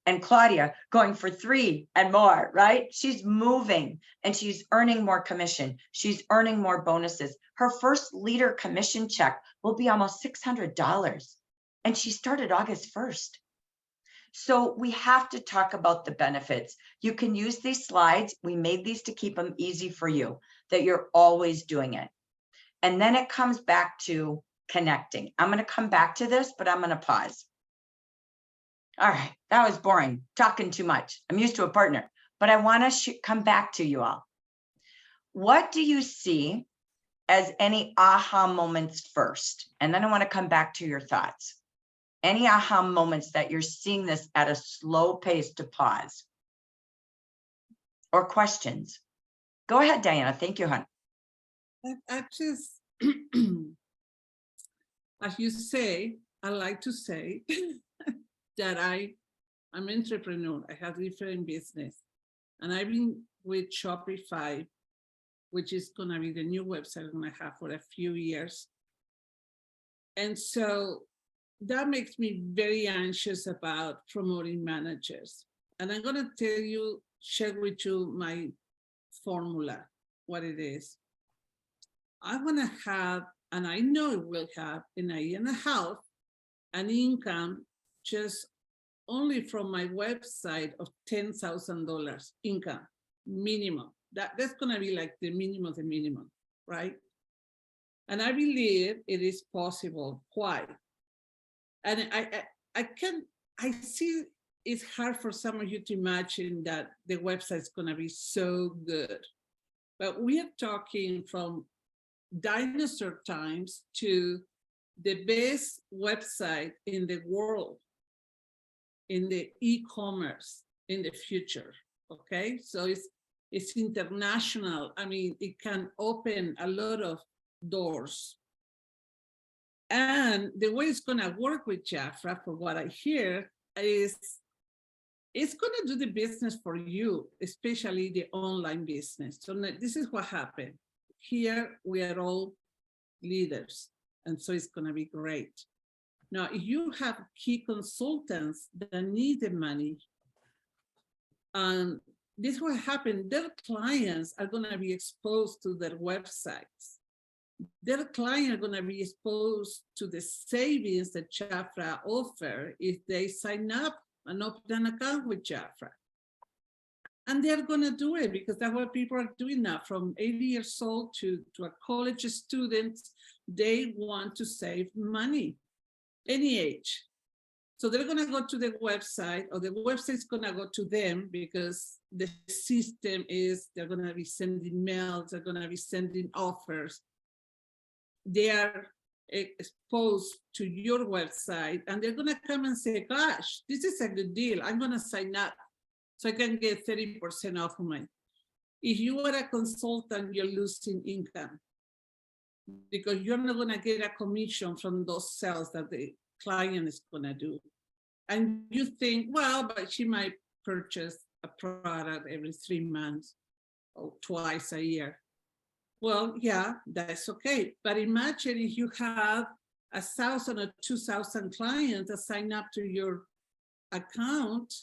And Claudia going for 3 and more, right? She's moving and she's earning more commission. She's earning more bonuses. Her first leader commission check will be almost $600. And she started August 1st. So we have to talk about the benefits. You can use these slides. We made these to keep them easy for you, that you're always doing it. And then it comes back to connecting. I'm going to come back to this, but I'm going to pause. All right, that was boring, talking too much. I'm used to a partner, but I want to come back to you all. What do you see as any aha moments first? And then I want to come back to your thoughts. Any aha moments that you're seeing this at a slow pace to pause? Or questions? Go ahead, Diana. Thank you, hon. I just, as you say, I like to say that I'm an entrepreneur. I have different business, and I've been with Shopify, which is going to be the new website I'm going to have for a few years. And so that makes me very anxious about promoting managers. And I'm going to share with you my formula, what it is. I'm going to have, and I know it will have, in a year and a half, an income just only from my website of $10,000 income minimum. That's gonna be like the minimum, right? And I believe it is possible. Why? And I see it's hard for some of you to imagine that the website's gonna be so good. But we are talking from dinosaur times to the best website in the world, in the e-commerce in the future, okay? So it's international. I mean, it can open a lot of doors. And the way it's gonna work with Jafra, for what I hear, is it's gonna do the business for you, especially the online business. So this is what happened. Here, we are all leaders, and so it's gonna be great. Now, if you have key consultants that need the money, and this will happen, their clients are gonna be exposed to their websites. Their clients are gonna be exposed to the savings that Jafra offer if they sign up and open an account with Jafra. And they're gonna do it because that's what people are doing now. From 80 years old to a college student, they want to save money, any age. So they're gonna go to the website, or the website's gonna go to them, because the system is they're gonna be sending mails, they're gonna be sending offers. They are exposed to your website, and they're gonna come and say, gosh, this is a good deal. I'm gonna sign up so I can get 30% off of mine. If you are a consultant, you're losing income because you're not gonna get a commission from those sales that the client is gonna do. And you think, well, but she might purchase a product every 3 months or twice a year. Well, yeah, that's okay. But imagine if you have 1,000 or 2,000 clients that sign up to your account,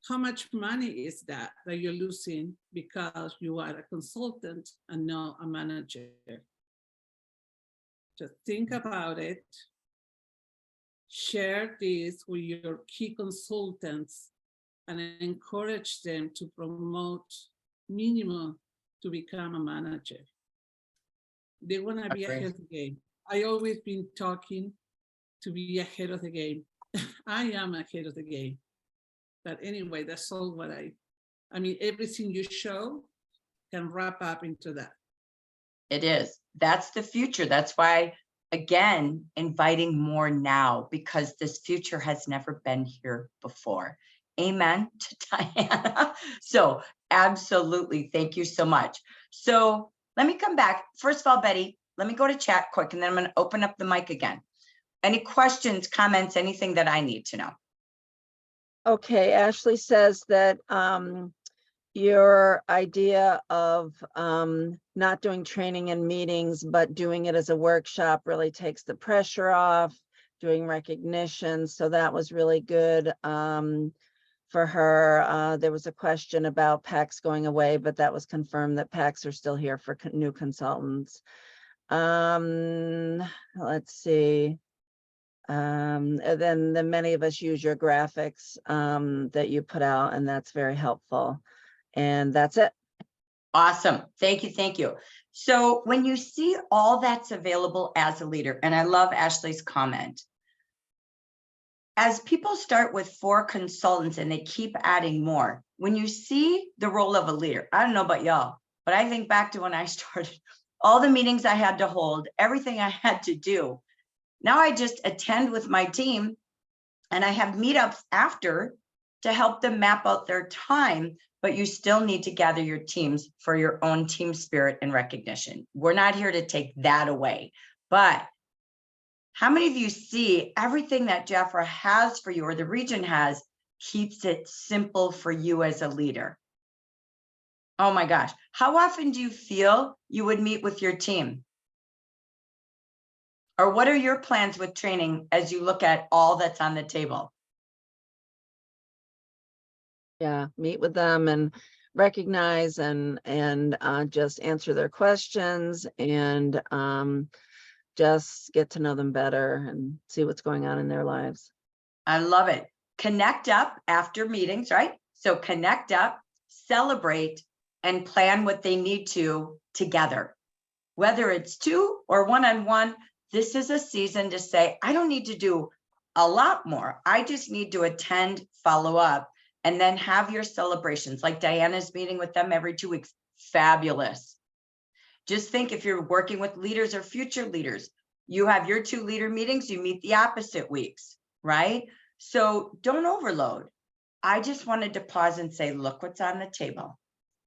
how much money is that you're losing because you are a consultant and not a manager? Just think about it. Share this with your key consultants and encourage them to promote minimum to become a manager. They want to be ahead of the game. I always been talking to be ahead of the game. I am ahead of the game. But anyway, that's all what I mean, everything you show can wrap up into that. It is. That's the future. That's why, again, inviting more now, because this future has never been here before. Amen to Diana. So absolutely. Thank you so much. So let me come back. First of all, Betty, let me go to chat quick, and then I'm going to open up the mic again. Any questions, comments, anything that I need to know? Okay, Ashley says that your idea of not doing training and meetings, but doing it as a workshop really takes the pressure off, doing recognition. So that was really good for her. There was a question about PACs going away, but that was confirmed that PACs are still here for new consultants. Let's see. And then many of us use your graphics that you put out, and that's very helpful. And that's it. Awesome. Thank you. Thank you. So when you see all that's available as a leader, and I love Ashley's comment, as people start with 4 consultants and they keep adding more, when you see the role of a leader, I don't know about y'all, but I think back to when I started, all the meetings I had to hold, everything I had to do. Now I just attend with my team, and I have meetups after to help them map out their time, but you still need to gather your teams for your own team spirit and recognition. We're not here to take that away, but how many of you see everything that Jafra has for you, or the region has, keeps it simple for you as a leader? Oh my gosh. How often do you feel you would meet with your team? Or what are your plans with training as you look at all that's on the table? Yeah, meet with them and recognize and just answer their questions, and just get to know them better and see what's going on in their lives. I love it. Connect up after meetings, right? So connect up, celebrate, and plan what they need to together. Whether it's 2 or one-on-one, this is a season to say, I don't need to do a lot more. I just need to attend, follow up, and then have your celebrations. Like Diana's meeting with them every 2 weeks. Fabulous. Just think if you're working with leaders or future leaders, you have your 2 leader meetings, you meet the opposite weeks, right? So don't overload. I just wanted to pause and say, look what's on the table.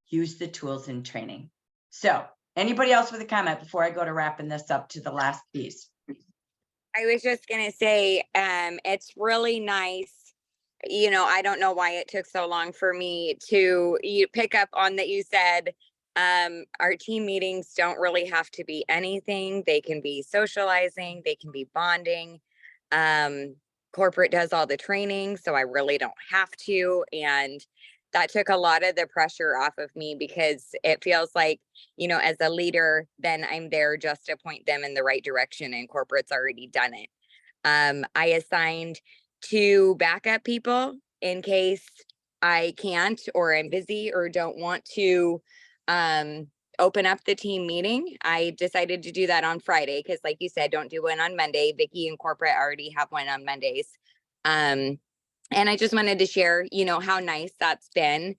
Use the tools in training. So anybody else with a comment before I go to wrapping this up to the last piece? I was just gonna say, it's really nice. You know, I don't know why it took so long for me to pick up on that. You said, our team meetings don't really have to be anything. They can be socializing, they can be bonding. Corporate does all the training, so I really don't have to. And that took a lot of the pressure off of me, because it feels like, you know, as a leader, then I'm there just to point them in the right direction, and corporate's already done it. I assigned 2 backup people in case I can't, or I'm busy, or don't want to open up the team meeting. I decided to do that on Friday because, like you said, don't do one on Monday. Vicky and corporate already have one on Mondays. And I just wanted to share, you know, how nice that's been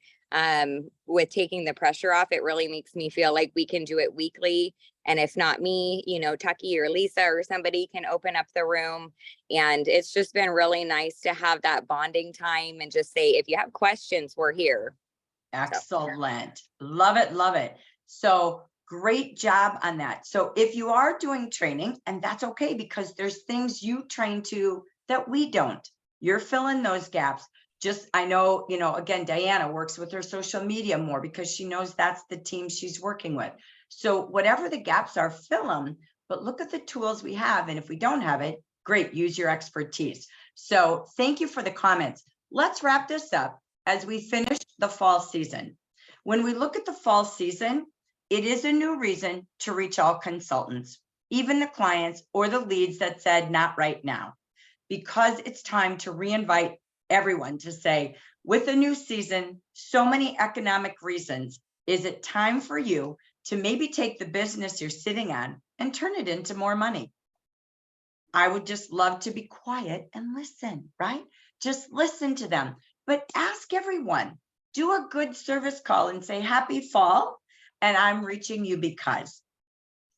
with taking the pressure off. It really makes me feel like we can do it weekly. And if not me, you know, Tucky or Lisa or somebody can open up the room. And it's just been really nice to have that bonding time and just say, if you have questions, we're here. Excellent. Love it. Love it. So great job on that. So if you are doing training, and that's okay, because there's things you train to that we don't, you're filling those gaps. Just, I know, you know, again, Diana works with her social media more because she knows that's the team she's working with. So whatever the gaps are, fill them, but look at the tools we have. And if we don't have it, great, use your expertise. So thank you for the comments. Let's wrap this up as we finish the fall season. When we look at the fall season, it is a new reason to reach all consultants, even the clients or the leads that said not right now, because it's time to reinvite everyone to say, with a new season, so many economic reasons, is it time for you to maybe take the business you're sitting on and turn it into more money? I would just love to be quiet and listen, right? Just listen to them, but ask everyone, do a good service call and say, happy fall, and I'm reaching you because.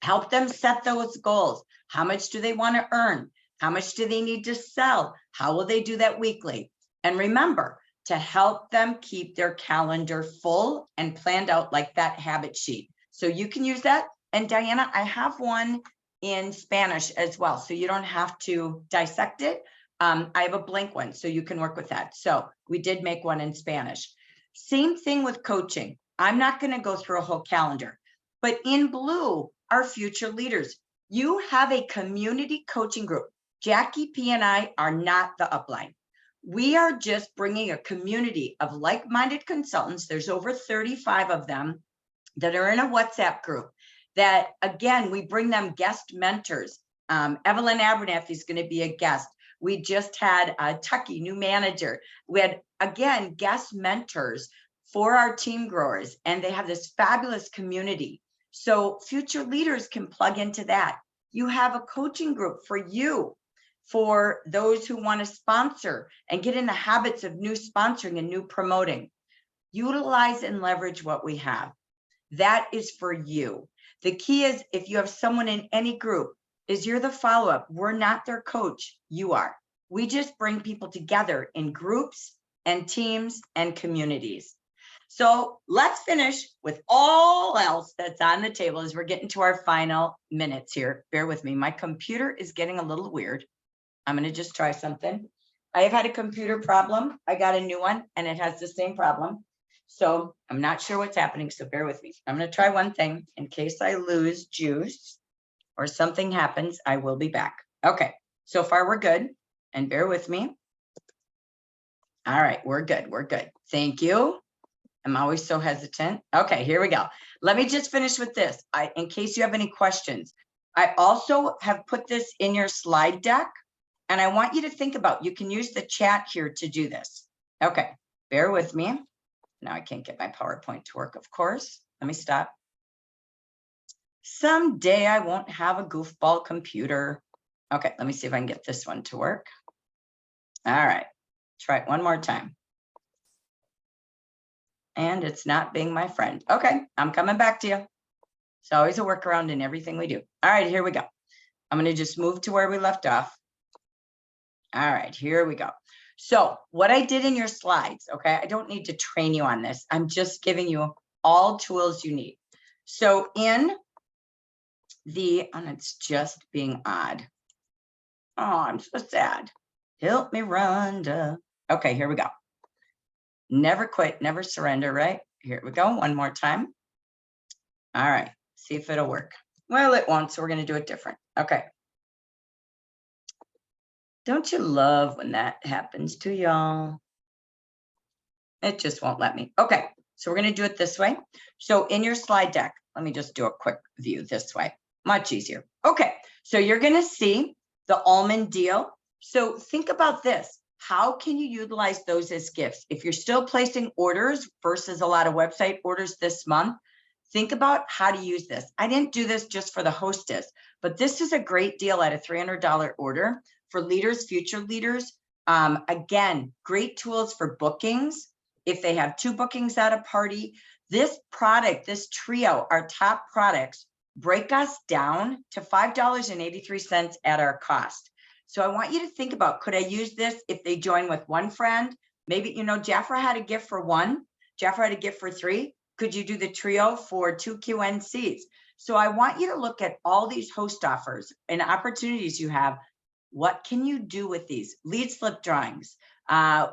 Help them set those goals. How much do they want to earn? How much do they need to sell? How will they do that weekly? And remember to help them keep their calendar full and planned out like that habit sheet. So you can use that. And Diana, I have one in Spanish as well, so you don't have to dissect it. I have a blank one, so you can work with that. So we did make one in Spanish. Same thing with coaching. I'm not going to go through a whole calendar, but in blue are future leaders. You have a community coaching group. Jackie P and I are not the upline. We are just bringing a community of like-minded consultants. There's over 35 of them that are in a WhatsApp group that, again, we bring them guest mentors. Evelyn Abernathy is going to be a guest. We just had Tucky, new manager. We had, again, guest mentors for our team growers, and they have this fabulous community. So future leaders can plug into that. You have a coaching group for you, for those who want to sponsor and get in the habits of new sponsoring and new promoting. Utilize and leverage what we have. That is for you. The key is, if you have someone in any group, is you're the follow-up. We're not their coach, you are. We just bring people together in groups and teams and communities. So let's finish with all else that's on the table as we're getting to our final minutes here. Bear with me, my computer is getting a little weird. I'm going to just try something. I have had a computer problem. I got a new one and it has the same problem. So I'm not sure what's happening. So bear with me. I'm going to try one thing in case I lose juice or something happens. I will be back. Okay. So far we're good. And bear with me. All right. We're good. We're good. Thank you. I'm always so hesitant. Okay, here we go. Let me just finish with this. In case you have any questions, I also have put this in your slide deck And I want you to think about, you can use the chat here to do this. Okay, bear with me. Now I can't get my PowerPoint to work, of course. Let me stop. Someday I won't have a goofball computer. Okay, let me see if I can get this one to work. All right, try it one more time. And it's not being my friend. Okay, I'm coming back to you. It's always a workaround in everything we do. All right, here we go. I'm going to just move to where we left off. All right, here we go. So what I did in your slides, okay, I don't need to train you on this. I'm just giving you all tools you need. So in the, and it's just being odd. Oh, I'm so sad. Help me, Rhonda. Okay, here we go. Never quit, never surrender, right? Here we go, one more time. All right, see if it'll work. Well, it won't, so we're gonna do it different. Okay. Don't you love when that happens to y'all? It just won't let me. Okay, so we're gonna do it this way. So in your slide deck, let me just do a quick view this way. Much easier. Okay, so you're gonna see the almond deal. So think about this. How can you utilize those as gifts? If you're still placing orders versus a lot of website orders this month, think about how to use this. I didn't do this just for the hostess, but this is a great deal at a $300 order for leaders, future leaders. Again, great tools for bookings. If they have 2 bookings at a party, this product, this trio, our top products, break us down to $5.83 at our cost. So I want you to think about, could I use this if they join with 1 friend? Maybe, you know, Jafra had a gift for 1, Jafra had a gift for 3. Could you do the trio for 2 QNCs? So I want you to look at all these host offers and opportunities you have. What can you do with these? Lead slip drawings,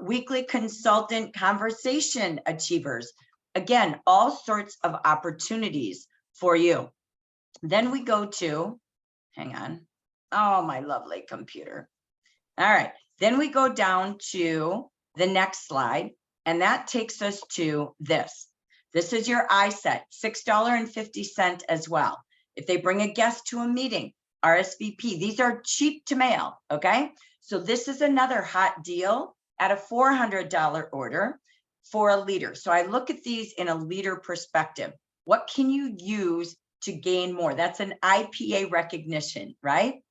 weekly consultant conversation achievers. Again, all sorts of opportunities for you. Then we go to, hang on. Oh, my lovely computer. All right, then we go down to the next slide, and that takes us to this. This is your iSet, $6.50 as well. If they bring a guest to a meeting, RSVP, these are cheap to mail, okay? So this is another hot deal at a $400 order for a leader. So I look at these in a leader perspective. What can you use to gain more? That's an IPA recognition, right?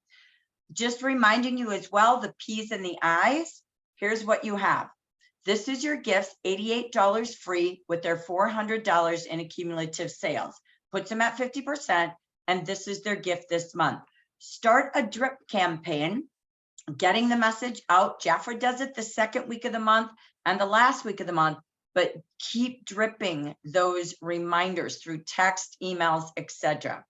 Just reminding you as well, the P's and the I's, here's what you have. This is your gifts, $88 free with their $400 in accumulative sales. Puts them at 50%, and this is their gift this month. Start a drip campaign, getting the message out. Jafra does it the 2nd week of the month and the last week of the month, but keep dripping those reminders through text, emails, etc.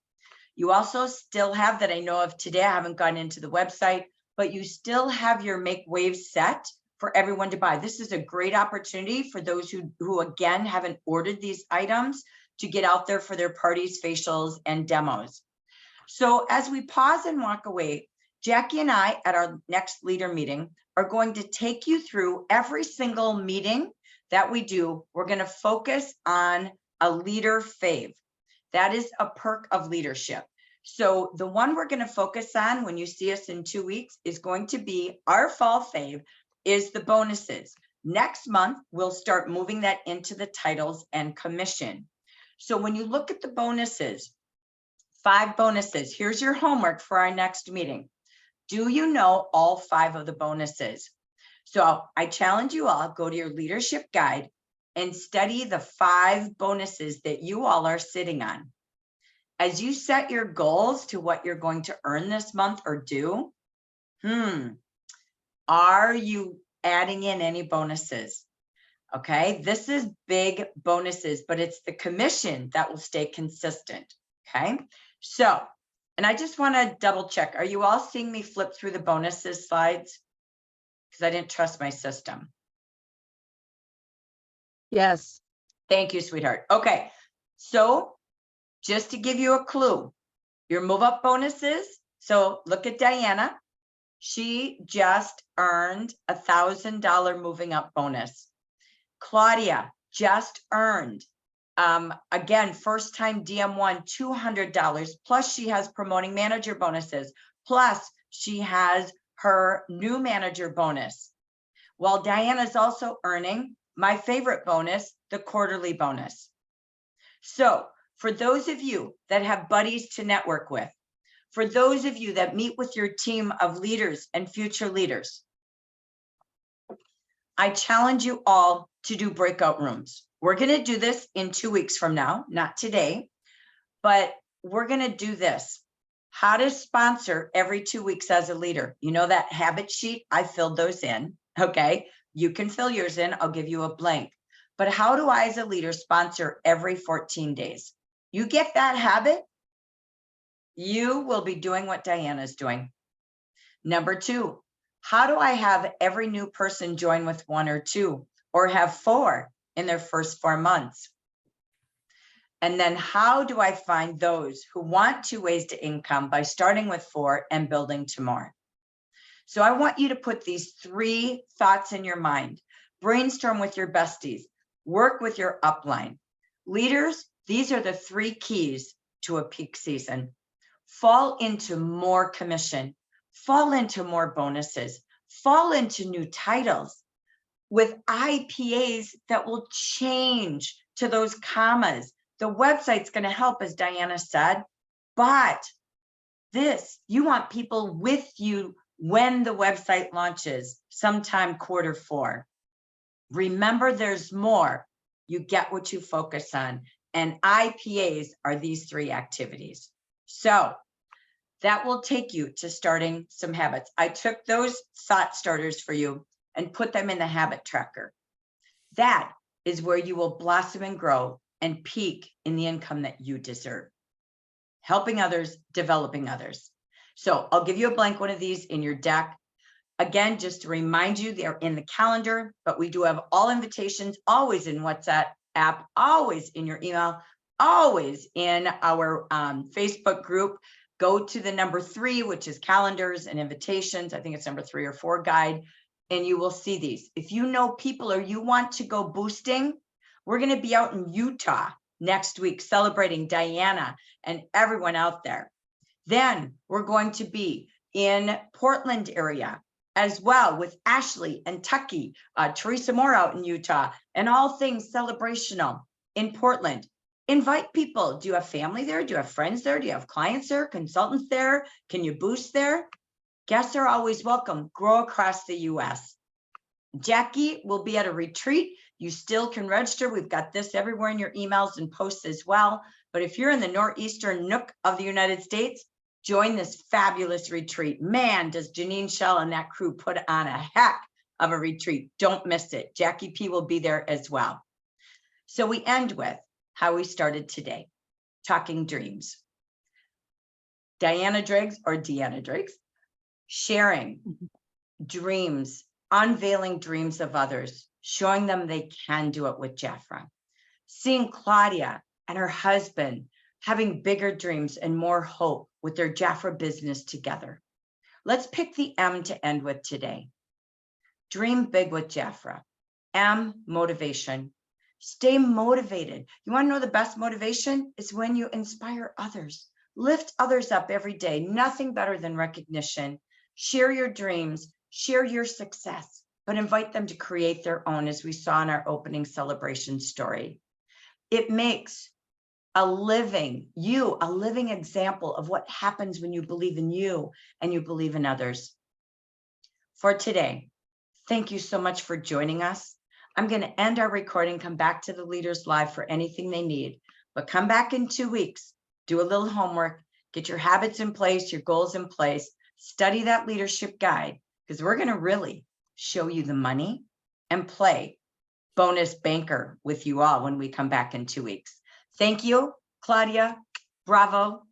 You also still have, that I know of today, I haven't gone into the website, but you still have your Make Waves set for everyone to buy. This is a great opportunity for those who again, haven't ordered these items to get out there for their parties, facials, and demos. So as we pause and walk away, Jackie and I at our next leader meeting are going to take you through every single meeting that we do. We're going to focus on a leader fave. That is a perk of leadership. So the one we're going to focus on when you see us in 2 weeks is going to be our fall fave, is the bonuses. Next month, we'll start moving that into the titles and commission. So when you look at the bonuses, 5 bonuses, here's your homework for our next meeting. Do you know all 5 of the bonuses? So I challenge you all, go to your leadership guide and study the 5 bonuses that you all are sitting on. As you set your goals to what you're going to earn this month or do, are you adding in any bonuses? Okay, this is big bonuses, but it's the commission that will stay consistent. Okay, so, and I just want to double check. Are you all seeing me flip through the bonuses slides? Because I didn't trust my system. Yes. Thank you, sweetheart. Okay, so just to give you a clue, your move up bonuses. So look at Diana. She just earned a $1,000 moving up bonus. Claudia just earned, again, first time DM1, $200, plus she has promoting manager bonuses, plus she has her new manager bonus, while Diana's also earning my favorite bonus, the quarterly bonus. So for those of you that have buddies to network with, for those of you that meet with your team of leaders and future leaders, I challenge you all to do breakout rooms. We're going to do this in 2 weeks from now, not today, but we're going to do this. How to sponsor every 2 weeks as a leader. You know that habit sheet? I filled those in. Okay. You can fill yours in. I'll give you a blank. But how do I, as a leader, sponsor every 14 days? You get that habit, you will be doing what Diana's doing. Number 2, how do I have every new person join with 1 or 2 or have 4 in their first 4 months? And then how do I find those who want 2 ways to income by starting with 4 and building to more? So I want you to put these 3 thoughts in your mind. Brainstorm with your besties. Work with your upline. Leaders, these are the 3 keys to a peak season. Fall into more commission. Fall into more bonuses. Fall into new titles with IPAs that will change to those commas. The website's going to help, as Diana said, but this, you want people with you when the website launches, sometime Q4. Remember, there's more. You get what you focus on. And IPAs are these 3 activities. So that will take you to starting some habits. I took those thought starters for you and put them in the habit tracker. That is where you will blossom and grow and peak in the income that you deserve. Helping others, developing others. So I'll give you a blank one of these in your deck. Again, just to remind you, they're in the calendar, but we do have all invitations always in WhatsApp app, always in your email, always in our Facebook group. Go to the number 3, which is calendars and invitations. I think it's number 3 or 4 guide, and you will see these. If you know people or you want to go boosting, we're going to be out in Utah next week celebrating Diana and everyone out there. Then we're going to be in Portland area as well with Ashley and Tucky, Teresa Moore out in Utah, and all things celebrational in Portland. Invite people. Do you have family there? Do you have friends there? Do you have clients there, consultants there? Can you boost there? Guests are always welcome. Grow across the US. Jackie will be at a retreat. You still can register. We've got this everywhere in your emails and posts as well. But if you're in the northeastern nook of the United States, join this fabulous retreat. Man, does Janine Shell and that crew put on a heck of a retreat. Don't miss it. Jackie P will be there as well. So we end with how we started today, talking dreams. Diana Driggs or Deanna Driggs, sharing dreams, unveiling dreams of others, showing them they can do it with Jafra. Seeing Claudia and her husband having bigger dreams and more hope with their Jafra business together. Let's pick the M to end with today. Dream big with Jafra. M, motivation. Stay motivated. You want to know the best motivation? Is when you inspire others. Lift others up every day. Nothing better than recognition. Share your dreams, share your success, but invite them to create their own, as we saw in our opening celebration story. It makes a living example of what happens when you believe in you and you believe in others. For today, thank you so much for joining us. I'm going to end our recording, come back to the Leaders Live for anything they need, but come back in 2 weeks, do a little homework, get your habits in place, your goals in place, study that leadership guide, because we're going to really show you the money and play bonus banker with you all when we come back in 2 weeks. Thank you, Claudia. Bravo.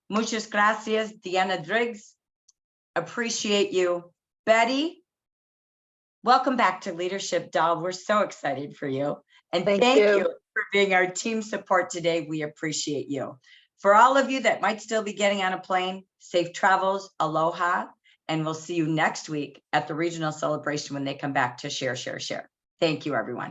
Muchas gracias, Deanna Driggs. Appreciate you. Betty, welcome back to Leadership Doll. We're so excited for you. And thank you for being our team support today. We appreciate you. For all of you that might still be getting on a plane, safe travels, aloha, and we'll see you next week at the regional celebration when they come back to share. Thank you, everyone.